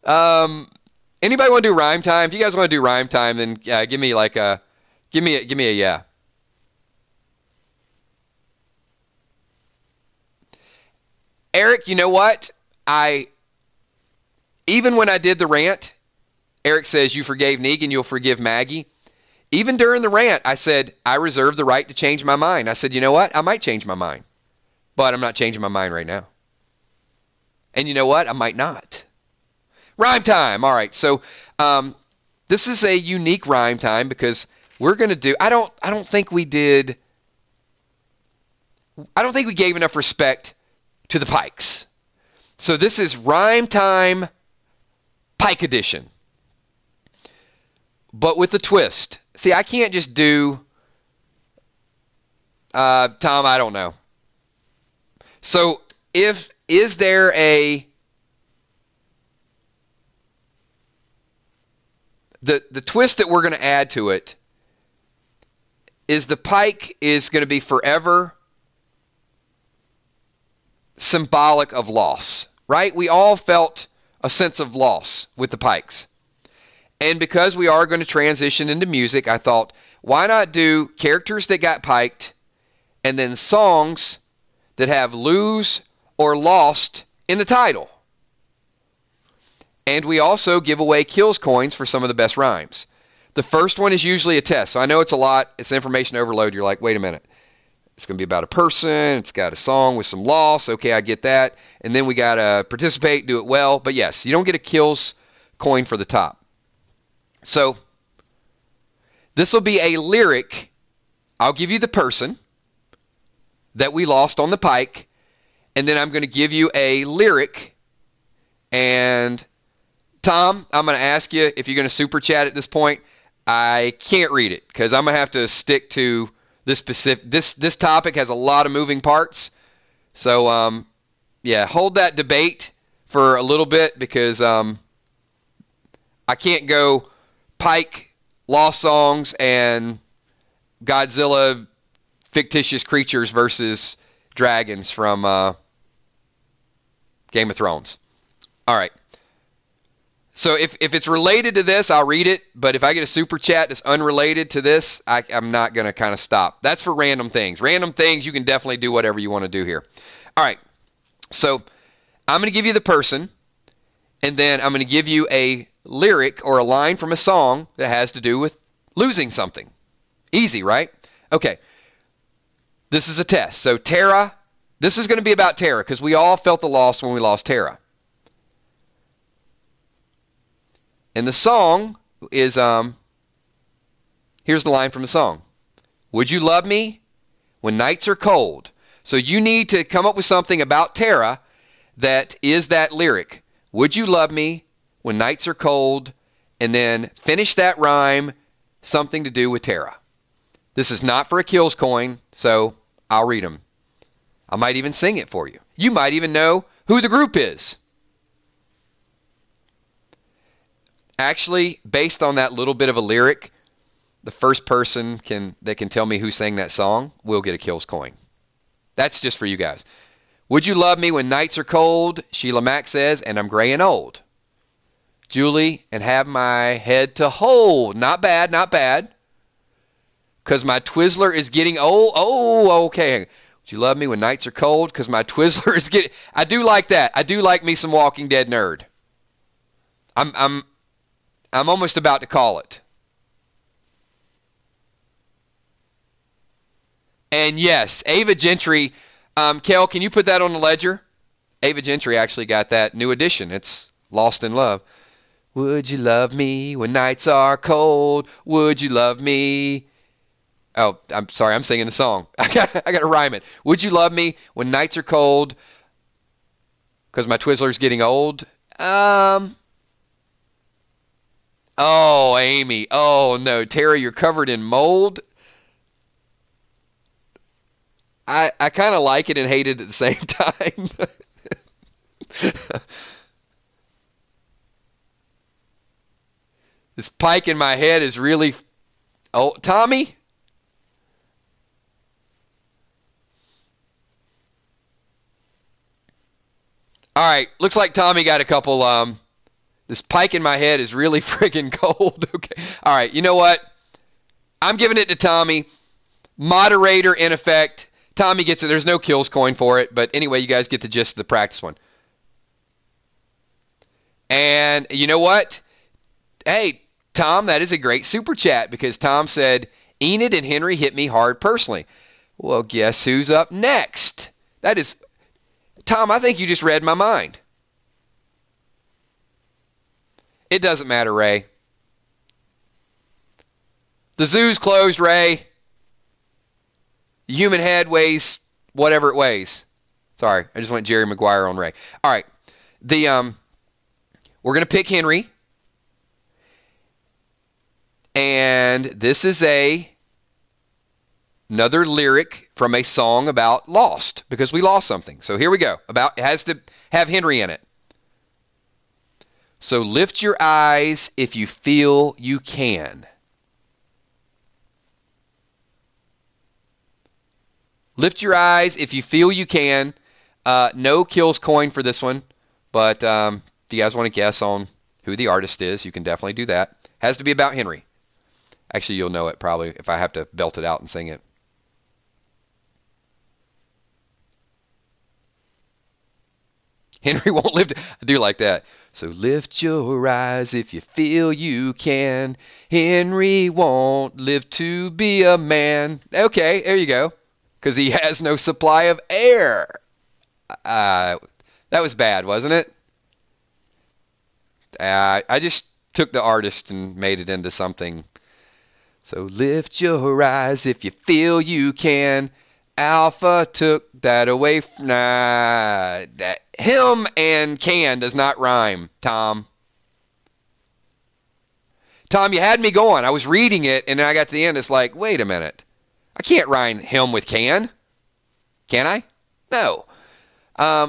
Anybody want to do rhyme time? If you guys want to do rhyme time, then give me a yeah. Eric, you know what? Even when I did the rant, Eric says you forgave Negan, you'll forgive Maggie. Even during the rant, I said I reserve the right to change my mind. I said, you know what? I might change my mind, but I'm not changing my mind right now. And you know what? I might not. Rhyme time. All right. So this is a unique rhyme time because we're going to do. I don't think we did. I don't think we gave enough respect to the pikes. So this is rhyme time, pike edition, but with a twist. See, I can't just do. Tom, I don't know. So is there a the twist that we're going to add to it is the pike is going to be forever symbolic of loss, right? We all felt a sense of loss with the pikes. And because we are going to transition into music, I thought, why not do characters that got piked and then songs that have lose or lost in the title? And we also give away kills coins for some of the best rhymes. The first one is usually a test. So I know it's a lot. It's information overload. You're like, wait a minute. It's going to be about a person. It's got a song with some loss. Okay, I get that. And then we got to participate, do it well. But yes, you don't get a kills coin for the top. So this will be a lyric. I'll give you the person that we lost on the pike. And then I'm going to give you a lyric. And Tom, I'm going to ask you if you're going to super chat at this point. I can't read it because I'm going to have to stick to this specific. This topic has a lot of moving parts. So, yeah, hold that debate for a little bit because I can't go pike, lost songs, and Godzilla fictitious creatures versus dragons from Game of Thrones. All right. So if it's related to this, I'll read it. But if I get a super chat that's unrelated to this, I'm not going to kind of stop. That's for random things. Random things, you can definitely do whatever you want to do here. All right. So I'm going to give you the person, and then I'm going to give you a lyric or a line from a song that has to do with losing something. Easy, right? Okay. This is a test. So Tara, this is going to be about Tara because we all felt the loss when we lost Tara. And the song is, here's the line from the song. Would you love me when nights are cold? So you need to come up with something about Tara that is that lyric. Would you love me when nights are cold? And then finish that rhyme, something to do with Tara. This is not for a kills coin, so I'll read them. I might even sing it for you. You might even know who the group is. Actually, based on that little bit of a lyric, the first person that can tell me who sang that song will get a kills coin. That's just for you guys. Would you love me when nights are cold? Sheila Mack says, and I'm gray and old. Julie, and have my head to hold. Not bad, not bad. Because my Twizzler is getting old. Oh, okay. Would you love me when nights are cold? Because my Twizzler is getting... I do like that. I do like me some Walking Dead nerd. I'm almost about to call it. And yes, Ava Gentry. Kel, can you put that on the ledger? Ava Gentry actually got that new edition. It's Lost in Love. Would you love me when nights are cold? Would you love me? Oh, I'm sorry. I'm singing the song. I got to rhyme it. Would you love me when nights are cold? Because my Twizzler's getting old. Oh, Amy. Oh, no. Terry, you're covered in mold. I kind of like it and hate it at the same time. This pike in my head is really... Oh, Tommy? All right, looks like Tommy got a couple... This pike in my head is really freaking cold. Okay. All right, you know what? I'm giving it to Tommy. Moderator in effect. Tommy gets it. There's no kills coin for it. But anyway, you guys get the gist of the practice one. And you know what? Hey, Tom, that is a great super chat because Tom said, Enid and Henry hit me hard personally. Well, guess who's up next? That is... Tom, I think you just read my mind. It doesn't matter, Ray. The zoo's closed, Ray. The human head weighs whatever it weighs. Sorry, I just went Jerry Maguire on Ray. All right. We're going to pick Henry. And this is another lyric from a song about lost, because we lost something. So here we go. It has to have Henry in it. So lift your eyes if you feel you can. Lift your eyes if you feel you can. No kills coin for this one. But if you guys want to guess on who the artist is, you can definitely do that. Has to be about Henry. Actually, you'll know it probably if I have to belt it out and sing it. Henry won't live to... I do like that. So lift your eyes if you feel you can. Henry won't live to be a man. Okay, there you go. Because he has no supply of air. That was bad, wasn't it? I just took the artist and made it into something. So lift your eyes if you feel you can. Alpha took that away. That him and can does not rhyme, Tom. Tom, you had me going. I was reading it, and then I got to the end. It's like, wait a minute. I can't rhyme him with can. Can I? No.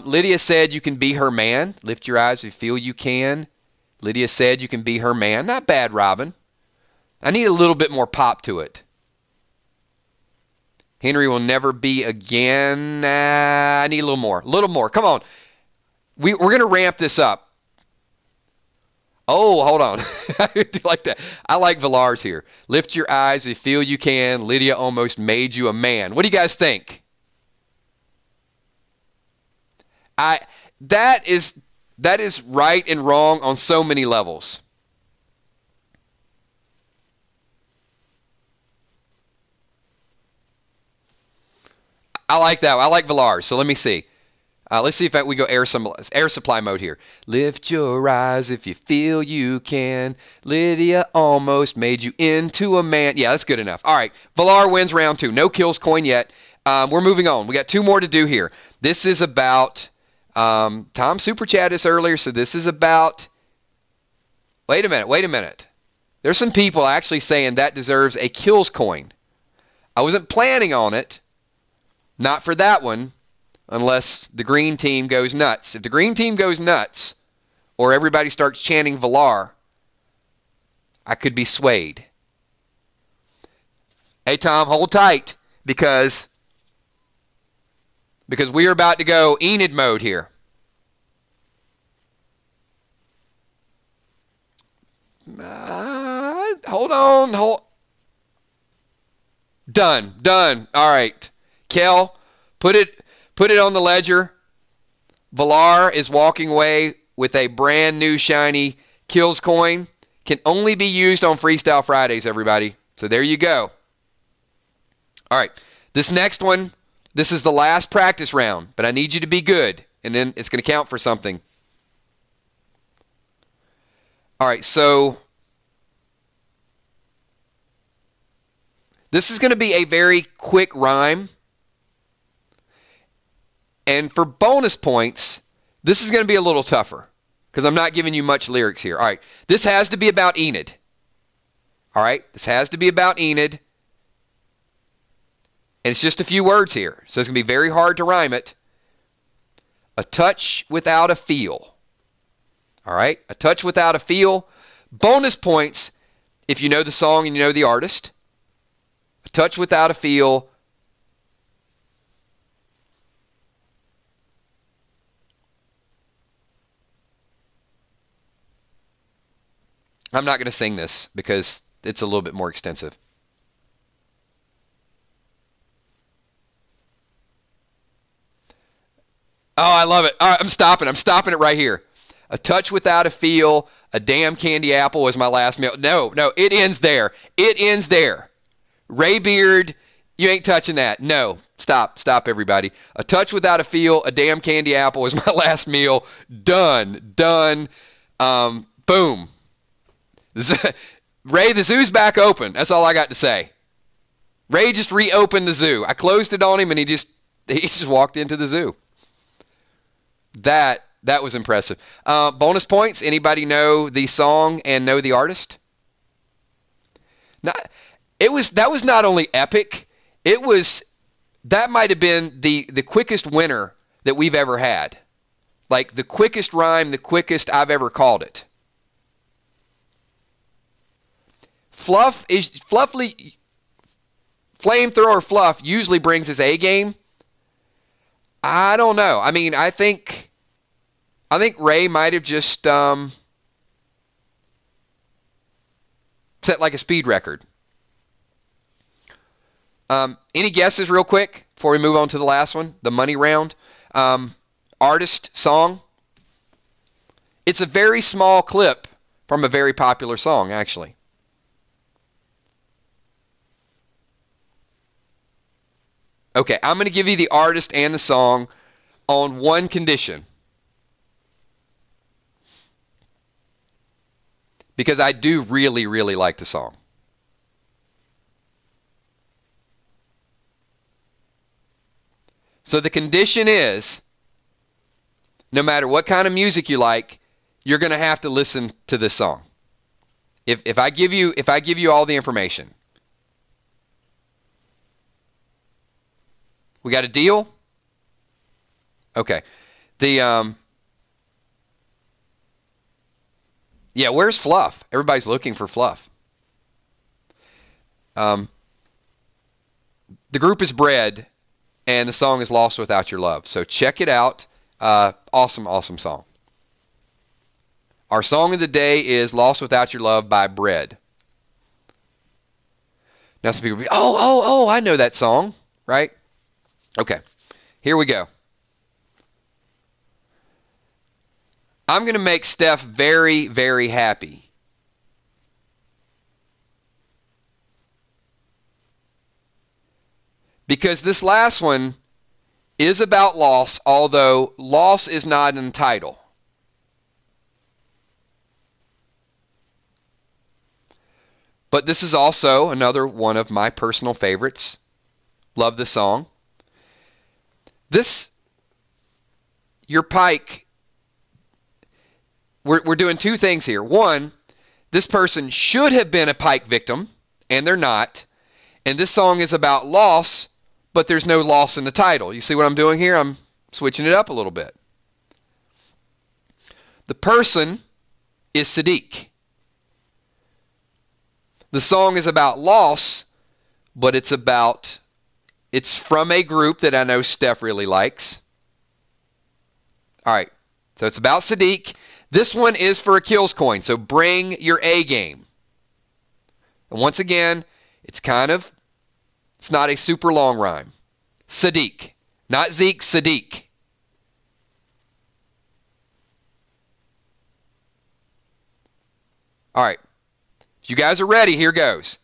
Lydia said you can be her man. Lift your eyes if you feel you can. Lydia said you can be her man. Not bad, Robin. I need a little bit more pop to it. Henry will never be again. I need a little more. A little more. Come on. We're going to ramp this up. Oh, hold on. I do like that. I like Villar's here. Lift your eyes if you feel you can. Lydia almost made you a man. What do you guys think? That is right and wrong on so many levels. I like that. I like Villar's. So let me see. Let's see if we go air supply mode here. Lift your eyes if you feel you can. Lydia almost made you into a man. Yeah, that's good enough. All right. Villar wins round 2. No kills coin yet. We're moving on. We got 2 more to do here. This is about... Tom super chat us earlier, so this is about... Wait a minute. There's some people actually saying that deserves a kills coin. I wasn't planning on it. Not for that one, unless the green team goes nuts. If the green team goes nuts, or everybody starts chanting Villar, I could be swayed. Hey, Tom, hold tight, because we are about to go Enid mode here. Hold on. Done. All right. Kel, put it on the ledger. Villar is walking away with a brand new shiny kills coin. Can only be used on Freestyle Fridays, everybody. So there you go. All right. This next one, this is the last practice round, but I need you to be good, and then it's going to count for something. All right, so this is going to be a very quick rhyme. And for bonus points, this is going to be a little tougher because I'm not giving you much lyrics here. All right, this has to be about Enid. All right, this has to be about Enid. And it's just a few words here, so it's going to be very hard to rhyme it. A touch without a feel. All right? A touch without a feel. Bonus points if you know the song and you know the artist. A touch without a feel. I'm not going to sing this because it's a little bit more extensive. Oh, I love it. All right, I'm stopping. I'm stopping it right here. A touch without a feel. A damn candy apple was my last meal. No, it ends there. It ends there. Ray Beard, you ain't touching that. No, stop, everybody. A touch without a feel. A damn candy apple was my last meal. Done. Boom. Ray, the zoo's back open. That's all I got to say. Ray just reopened the zoo. I closed it on him, and he just walked into the zoo. That was impressive. Bonus points. Anybody know the song and know the artist? That was not only epic. That might have been the quickest winner that we've ever had. Like the quickest rhyme, the quickest I've ever called it. Fluffy flamethrower Fluff usually brings his A game. I don't know. I mean, I think Ray might have just set like a speed record. Any guesses real quick before we move on to the last one, the money round? Artist, song. It's a very small clip from a very popular song, actually. Okay, I'm going to give you the artist and the song on one condition. Because I do really, really like the song. So the condition is, no matter what kind of music you like, you're going to have to listen to this song. If I give you all the information. We got a deal? Okay. Yeah, where's Fluff? Everybody's looking for Fluff. The group is Bread, and the song is Lost Without Your Love. So check it out. Awesome, awesome song. Our song of the day is Lost Without Your Love by Bread. Now some people will be, oh, I know that song, right? Okay, here we go. I'm going to make Steph very, very happy. Because this last one is about loss, although loss is not in the title. But this is also another one of my personal favorites. Love the song. Your pike, we're doing two things here. One, this person should have been a pike victim, and they're not. And this song is about loss, but there's no loss in the title. You see what I'm doing here? I'm switching it up a little bit. The person is Sadiq. The song is about loss, but it's from a group that I know Steph really likes. All right, so it's about Sadiq. This one is for a kills coin, so bring your A game. And once again, it's not a super long rhyme. Sadiq, not Zeke, Sadiq. All right, if you guys are ready, here goes.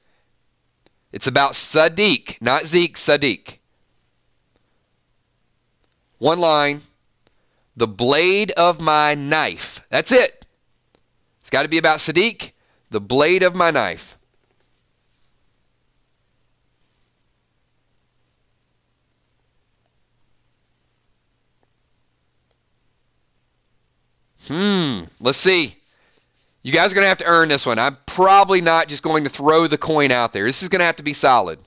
It's about Sadiq, not Zeke, Sadiq. One line. The blade of my knife. That's it. It's got to be about Sadiq. The blade of my knife. Let's see. You guys are going to have to earn this one. I'm probably not just going to throw the coin out there. This is going to have to be solid.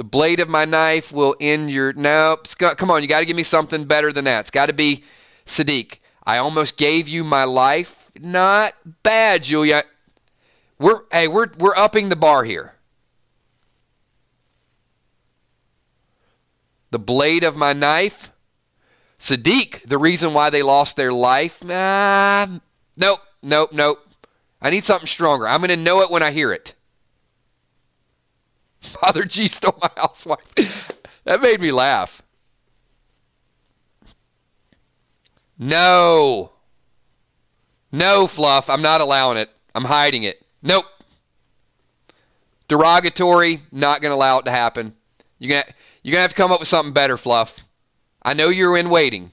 The blade of my knife will end your... Nope. Come on, you got to give me something better than that. It's got to be Sadiq. I almost gave you my life. Not bad, Julia. We're upping the bar here. The blade of my knife. Sadiq, the reason why they lost their life. Nope. I need something stronger. I'm going to know it when I hear it. Father G stole my housewife. That made me laugh. No, Fluff. I'm not allowing it. I'm hiding it. Nope. Derogatory. Not going to allow it to happen. You're gonna have to come up with something better, Fluff. I know you're in waiting.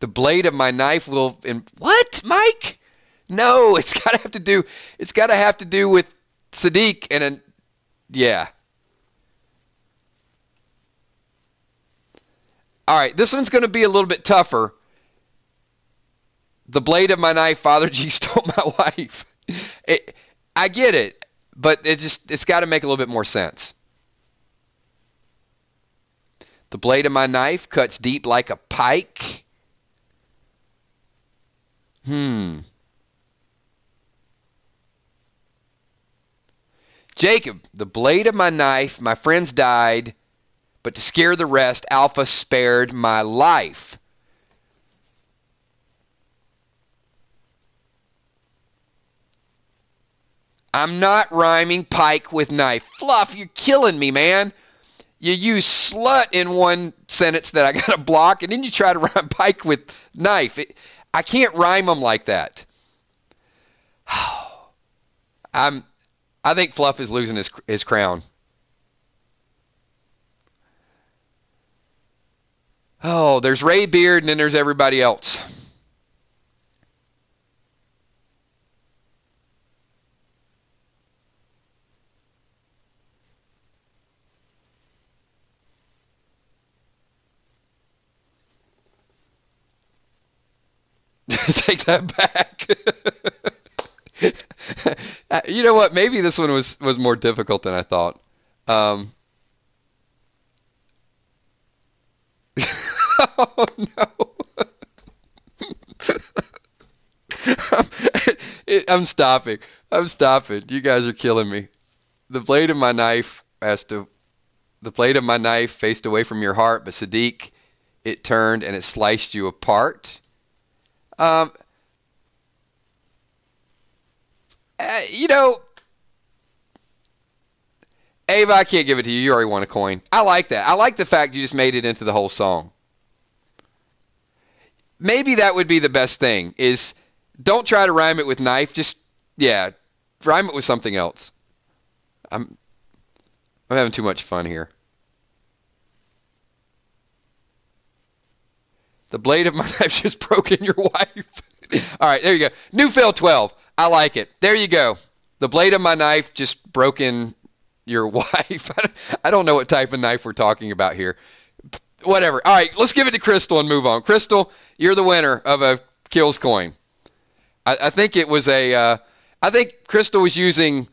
The blade of my knife will... What, Mike? No, it's got to have to do with Sadiq and yeah. All right, this one's going to be a little bit tougher. The blade of my knife, Father G stole my wife. I get it, but it's got to make a little bit more sense. The blade of my knife cuts deep like a pike. Jacob, the blade of my knife, my friends died, but to scare the rest, Alpha spared my life. I'm not rhyming pike with knife. Fluff, you're killing me, man. You use slut in one sentence that I got to block, and then you try to rhyme pike with knife. I can't rhyme them like that. I think Fluff is losing his crown. Oh, there's Ray Beard, and then there's everybody else. Take that back. You know what? Maybe this one was more difficult than I thought. Oh, no. I'm stopping. You guys are killing me. The blade of my knife faced away from your heart, but Sadiq, it turned and it sliced you apart. You know, Ava, I can't give it to you. You already won a coin. I like that. I like the fact you just made it into the whole song. Maybe that would be the best thing, is don't try to rhyme it with knife. Just, yeah, rhyme it with something else. I'm having too much fun here. The blade of my knife just broke in your wife. All right, there you go. New fill 12. I like it. There you go. The blade of my knife just broke in your wife. I don't know what type of knife we're talking about here. Whatever. All right, let's give it to Crystal and move on. Crystal, you're the winner of a Kills coin. I think it was I think Crystal was using,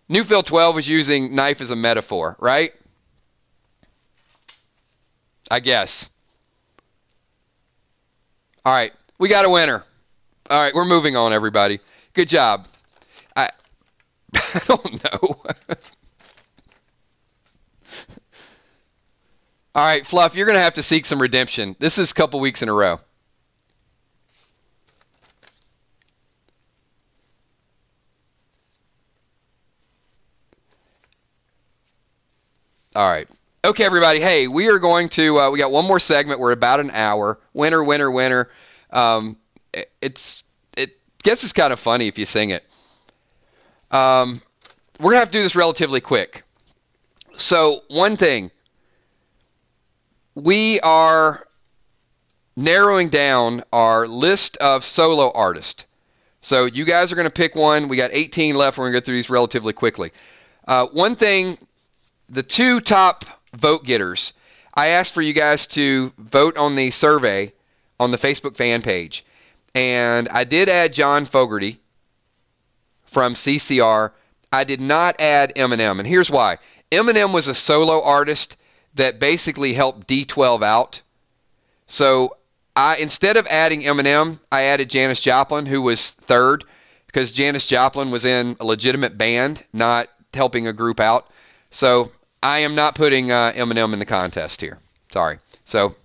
New fill 12 was using knife as a metaphor, right? I guess. All right, we got a winner. All right, we're moving on, everybody. Good job. I don't know. All right, Fluff, you're going to have to seek some redemption. This is a couple weeks in a row. All right. Okay, everybody. Hey, we are going to, we got one more segment. We're about an hour. Winner, winner, winner. Guess it's kind of funny if you sing it. We're going to have to do this relatively quick. So, one thing. We are narrowing down our list of solo artists. So, you guys are going to pick one. We got 18 left. We're going to go through these relatively quickly. One thing, the two top vote getters, I asked for you guys to vote on the survey on the Facebook fan page. And I did add John Fogerty from CCR. I did not add Eminem. And here's why. Eminem was a solo artist that basically helped D12 out. So instead of adding Eminem, I added Janis Joplin, who was third, because Janis Joplin was in a legitimate band, not helping a group out. So I am not putting Eminem in the contest here. Sorry. So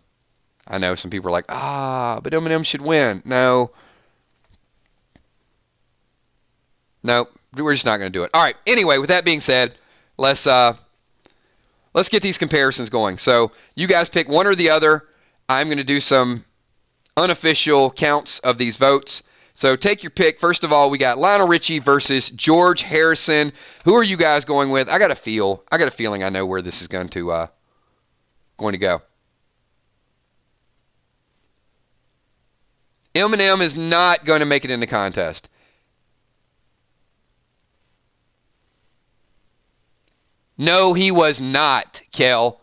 I know some people are like, but Eminem should win. No, we're just not going to do it. All right. Anyway, with that being said, let's get these comparisons going. So you guys pick one or the other. I'm going to do some unofficial counts of these votes. So take your pick. First of all, we got Lionel Richie versus George Harrison. Who are you guys going with? I got a feeling I know where this is going to go. Eminem is not going to make it in the contest. No, he was not, Kel.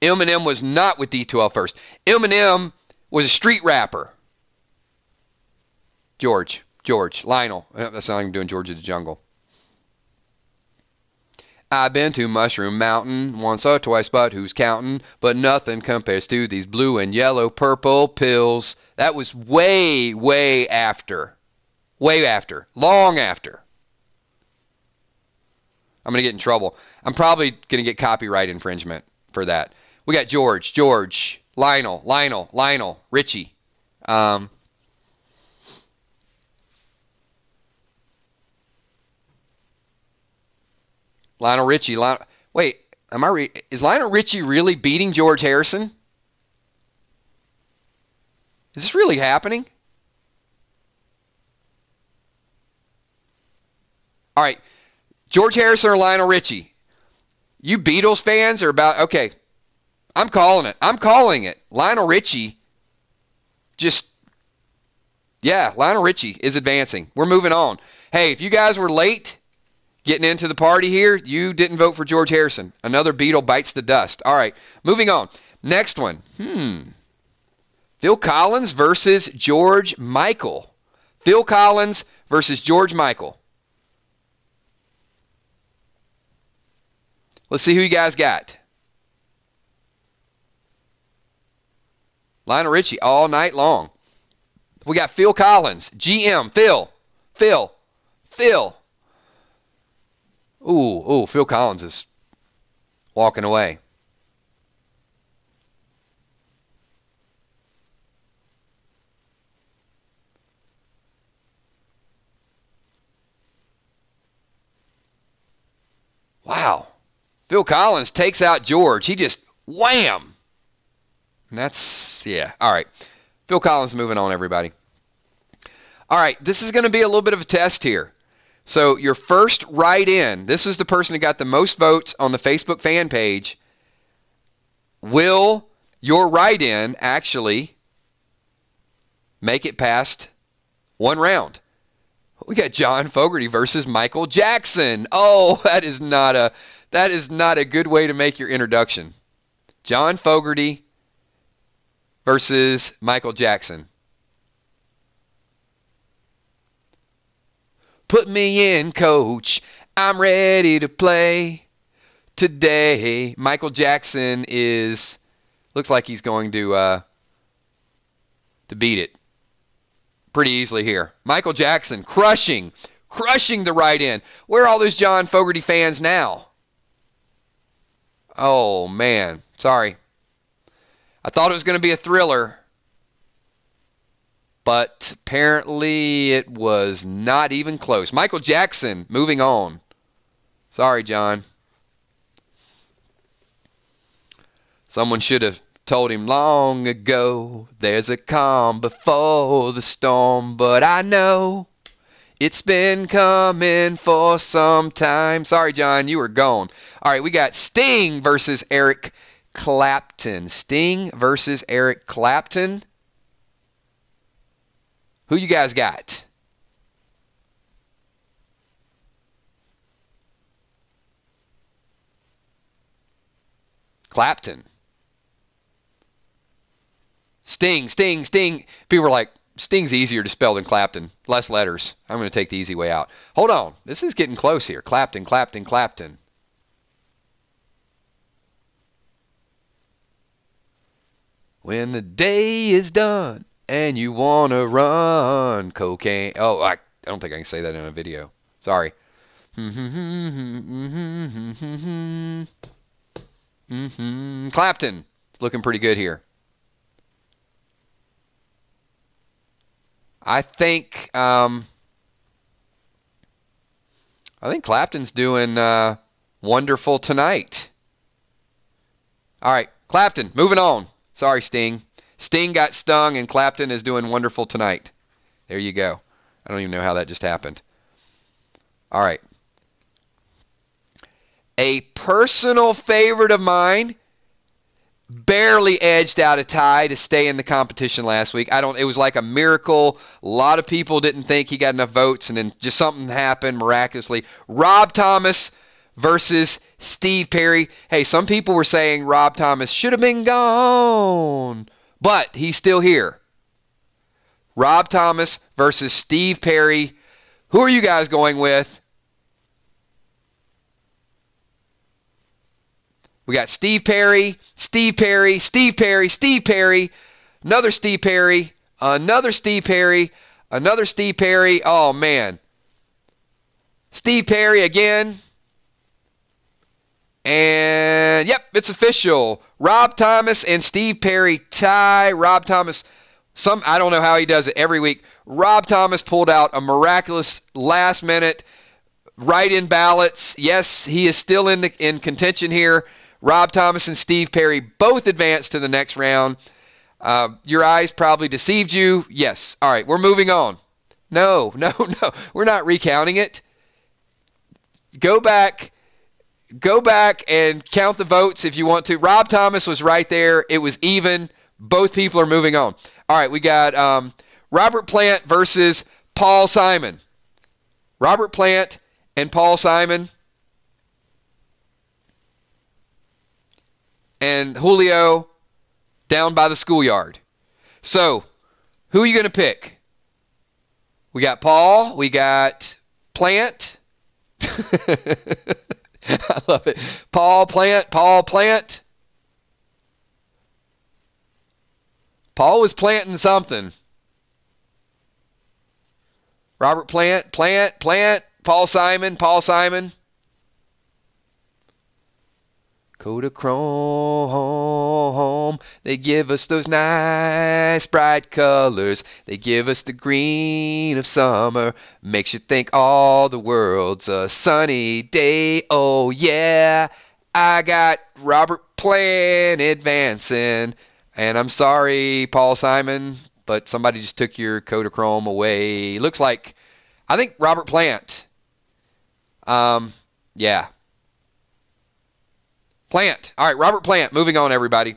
Eminem was not with D12 first. Eminem was a street rapper. George, Lionel. That's not like I'm doing George of the Jungle. I've been to Mushroom Mountain once or twice, but who's counting? But nothing compares to these blue and yellow purple pills. That was way, way after. Way after. Long after. I'm going to get in trouble. I'm probably going to get copyright infringement for that. We got George, Lionel, Richie. Lionel Richie. Wait, is Lionel Richie really beating George Harrison? Is this really happening? All right, George Harrison or Lionel Richie? You Beatles fans are about, okay, I'm calling it. Lionel Richie Lionel Richie is advancing. We're moving on. Hey, if you guys were late getting into the party here, you didn't vote for George Harrison. Another Beatle bites the dust. All right, moving on. Next one. Phil Collins versus George Michael. Phil Collins versus George Michael. Let's see who you guys got. Lionel Richie all night long. We got Phil Collins. GM. Phil. Ooh, Phil Collins is walking away. Wow. Phil Collins takes out George. He just wham. And that's, yeah. All right. Phil Collins moving on, everybody. All right. This is going to be a little bit of a test here. So your first write-in, this is the person who got the most votes on the Facebook fan page. Will your write-in actually make it past one round? We got John Fogerty versus Michael Jackson. Oh, that is not a good way to make your introduction. John Fogerty versus Michael Jackson. Put me in, coach. I'm ready to play today. Michael Jackson looks like he's going to beat it pretty easily here. Michael Jackson crushing the write-in. Where are all those John Fogerty fans now? Oh, man. Sorry. I thought it was going to be a thriller. But apparently it was not even close. Michael Jackson moving on. Sorry, John. Someone should have told him long ago, there's a calm before the storm. But I know it's been coming for some time. Sorry, John, you were gone. All right, we got Sting versus Eric Clapton. Sting versus Eric Clapton. Who you guys got? Clapton. Sting. People were like, Sting's easier to spell than Clapton. Less letters. I'm going to take the easy way out. Hold on. This is getting close here. Clapton. When the day is done and you want to run cocaine. Oh, I don't think I can say that in a video. Sorry. Clapton. Looking pretty good here. I think Clapton's doing wonderful tonight. All right, Clapton, moving on. Sorry, Sting. Sting got stung, and Clapton is doing wonderful tonight. There you go. I don't even know how that just happened. All right. A personal favorite of mine barely edged out a tie to stay in the competition last week. It was like a miracle. A lot of people didn't think he got enough votes, and then just something happened miraculously. Rob Thomas versus Steve Perry. Hey, some people were saying Rob Thomas should have been gone, but he's still here. Rob Thomas versus Steve Perry. Who are you guys going with? We got Steve Perry, Steve Perry, Steve Perry, Steve Perry, another Steve Perry, another Steve Perry, another Steve Perry. Oh, man. Steve Perry again. And, yep, it's official. Rob Thomas and Steve Perry tie. Rob Thomas, I don't know how he does it every week. Rob Thomas pulled out a miraculous last-minute write-in ballots. Yes, he is still in contention here. Rob Thomas and Steve Perry both advanced to the next round. Your eyes probably deceived you. Yes. All right, we're moving on. No. We're not recounting it. Go back and count the votes if you want to. Rob Thomas was right there. It was even. Both people are moving on. All right, we got Robert Plant versus Paul Simon. Robert Plant and Paul Simon. And Julio down by the schoolyard. So, who are you going to pick? We got Paul. We got Plant. I love it. Paul Plant. Paul was planting something. Robert Plant. Paul Simon. Kodachrome, they give us those nice bright colors. They give us the green of summer. Makes you think all the world's a sunny day. Oh yeah, I got Robert Plant advancing. And I'm sorry, Paul Simon, but somebody just took your Kodachrome away. Looks like, I think Robert Plant. Yeah. Plant. All right, Robert Plant. Moving on, everybody.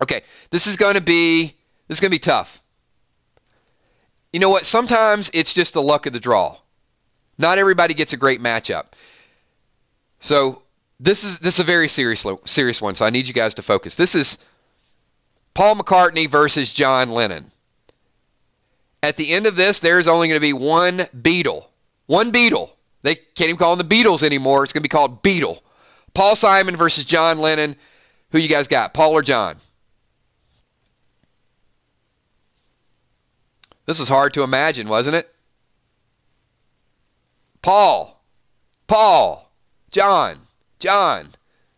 Okay, this is going to be tough. You know what? Sometimes it's just the luck of the draw. Not everybody gets a great matchup. So this is a very serious one. So I need you guys to focus. This is Paul McCartney versus John Lennon. At the end of this, there's only going to be one Beatle. One Beatle. They can't even call them the Beatles anymore. It's going to be called Beatle. Paul Simon versus John Lennon. Who you guys got, Paul or John? This was hard to imagine, wasn't it? Paul, John.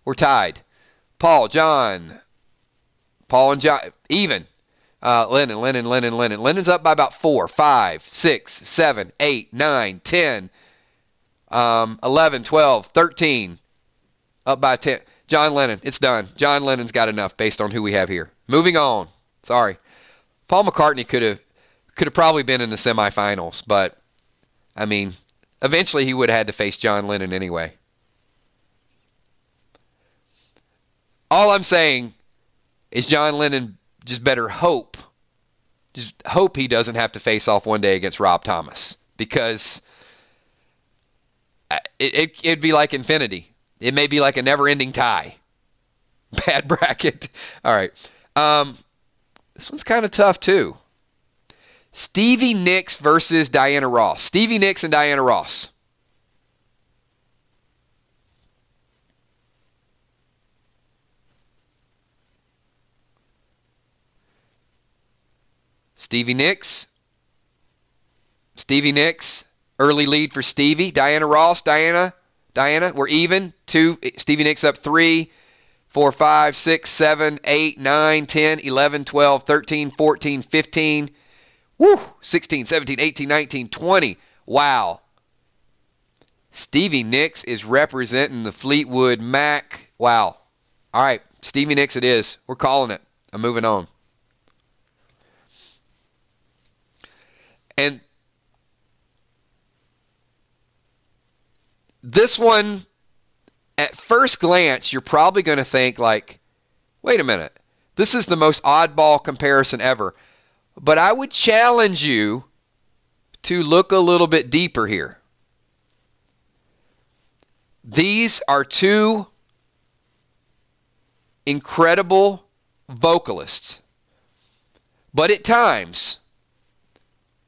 We're tied. Paul and John, even. Lennon. Lennon's up by about 4, 5, 6, 7, 8, 9, 10, 11, 12, 13. Up by 10. John Lennon, it's done. John Lennon's got enough based on who we have here. Moving on. Sorry. Paul McCartney could have probably been in the semifinals, but, I mean, eventually he would have had to face John Lennon anyway. All I'm saying is John Lennon just better hope. Just hope he doesn't have to face off one day against Rob Thomas, because it'd be like infinity. It may be like a never-ending tie. Bad bracket. All right. This one's kind of tough, too. Stevie Nicks versus Diana Ross. Stevie Nicks and Diana Ross. Stevie Nicks. Early lead for Stevie. Diana Ross. Diana, we're even. 2. Stevie Nicks up 3, 4, 5, 6, 7, 8, 9, 10, 11, 12, 13, 14, 15. Woo! 16, 17, 18, 19, 20. Wow. Stevie Nicks is representing the Fleetwood Mac. Wow. All right, Stevie Nicks it is. We're calling it. I'm moving on. And this one, at first glance, you're probably going to think like, wait a minute, this is the most oddball comparison ever. But I would challenge you to look a little bit deeper here. These are 2 incredible vocalists. But at times,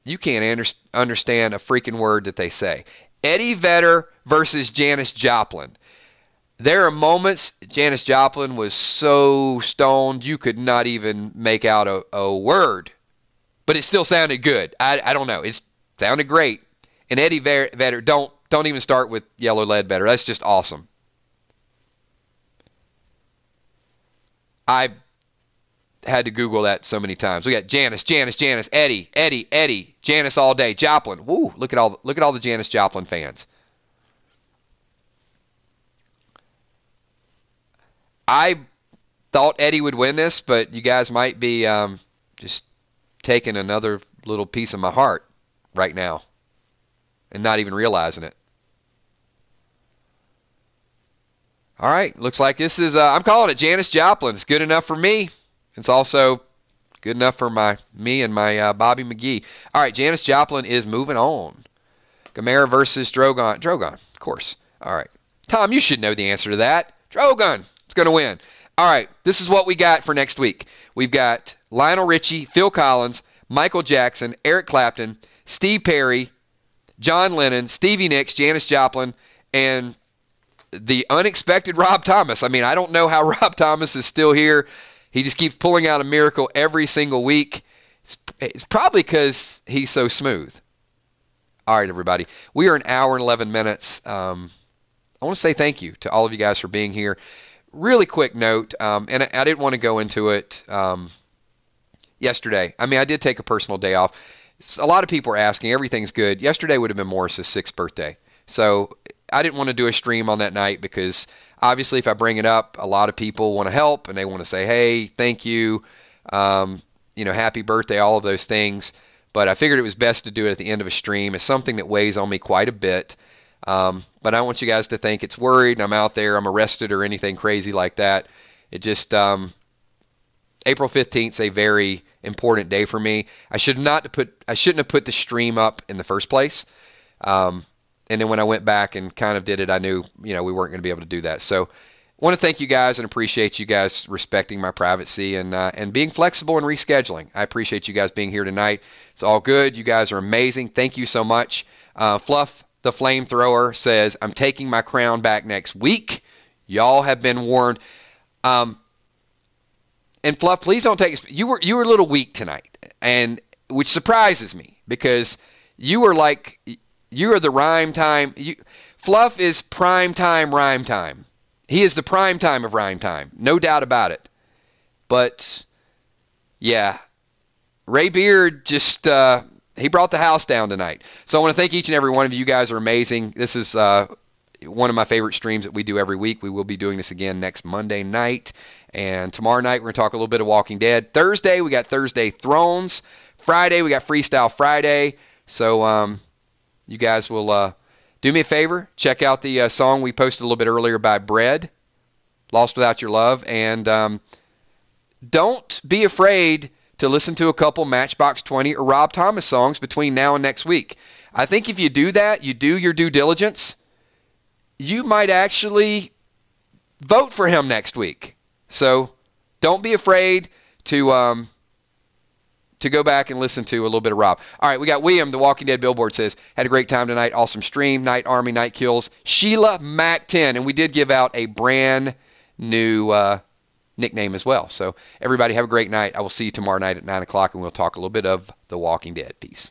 you can't understand a freaking word that they say. Eddie Vedder versus Janis Joplin. There are moments Janis Joplin was so stoned you could not even make out a word. But it still sounded good. I don't know. It sounded great. And Eddie Vedder, don't even start with Yellow Ledbetter. That's just awesome. I had to Google that so many times. We got Janis, Eddie, Janis all day, Joplin. Woo! Look at all the Janis Joplin fans. I thought Eddie would win this, but you guys might be just taking another little piece of my heart right now and not even realizing it. All right, looks like this is, I'm calling it Janis Joplin. It's good enough for me. It's also good enough for me and my Bobby McGee. All right, Janis Joplin is moving on. Gamera versus Drogon. Drogon, of course. All right. Tom, you should know the answer to that. Drogon is going to win. All right, this is what we got for next week. We've got Lionel Richie, Phil Collins, Michael Jackson, Eric Clapton, Steve Perry, John Lennon, Stevie Nicks, Janis Joplin, and the unexpected Rob Thomas. I mean, I don't know how Rob Thomas is still here. He just keeps pulling out a miracle every single week. It's probably because he's so smooth. All right, everybody. We are an hour and 11 minutes. I want to say thank you to all of you guys for being here. Really quick note, and I didn't want to go into it yesterday. I mean, I did take a personal day off. A lot of people were asking. Everything's good. Yesterday would have been Morris's 6th birthday. So I didn't want to do a stream on that night because obviously if I bring it up, a lot of people want to help and they want to say, hey, thank you, happy birthday, all of those things. But I figured it was best to do it at the end of a stream. It's something that weighs on me quite a bit. But I don't want you guys to think it's worried and I'm out there, I'm arrested or anything crazy like that. It just, April 15th is a very important day for me. I shouldn't have put the stream up in the first place. And then when I went back and kind of did it, I knew, we weren't going to be able to do that. So I want to thank you guys and appreciate you guys respecting my privacy and being flexible and rescheduling. I appreciate you guys being here tonight. It's all good. You guys are amazing. Thank you so much. Fluff the Flamethrower says, I'm taking my crown back next week. Y'all have been warned. And Fluff, please don't take it. You were a little weak tonight, and which surprises me because you are the rhyme time. Fluff is prime time rhyme time. He is the prime time of rhyme time, no doubt about it. But yeah, Ray Beard just he brought the house down tonight. So I want to thank each and every one of you. You guys are amazing. This is one of my favorite streams that we do every week. We will be doing this again next Monday night. And tomorrow night, we're going to talk a little bit of Walking Dead. Thursday, we got Thursday Thrones. Friday, we got Freestyle Friday. So you guys will do me a favor. Check out the song we posted a little bit earlier by Bread, Lost Without Your Love. And don't be afraid to listen to a couple Matchbox 20 or Rob Thomas songs between now and next week. I think if you do that, you do your due diligence, you might actually vote for him next week. So don't be afraid to go back and listen to a little bit of Rob. All right, we got William, the Walking Dead Billboard says, had a great time tonight. Awesome stream. Night Army, Night Kills. Sheila Mac 10. And we did give out a brand new nickname as well. So everybody have a great night. I will see you tomorrow night at 9 o'clock, and we'll talk a little bit of The Walking Dead. Peace.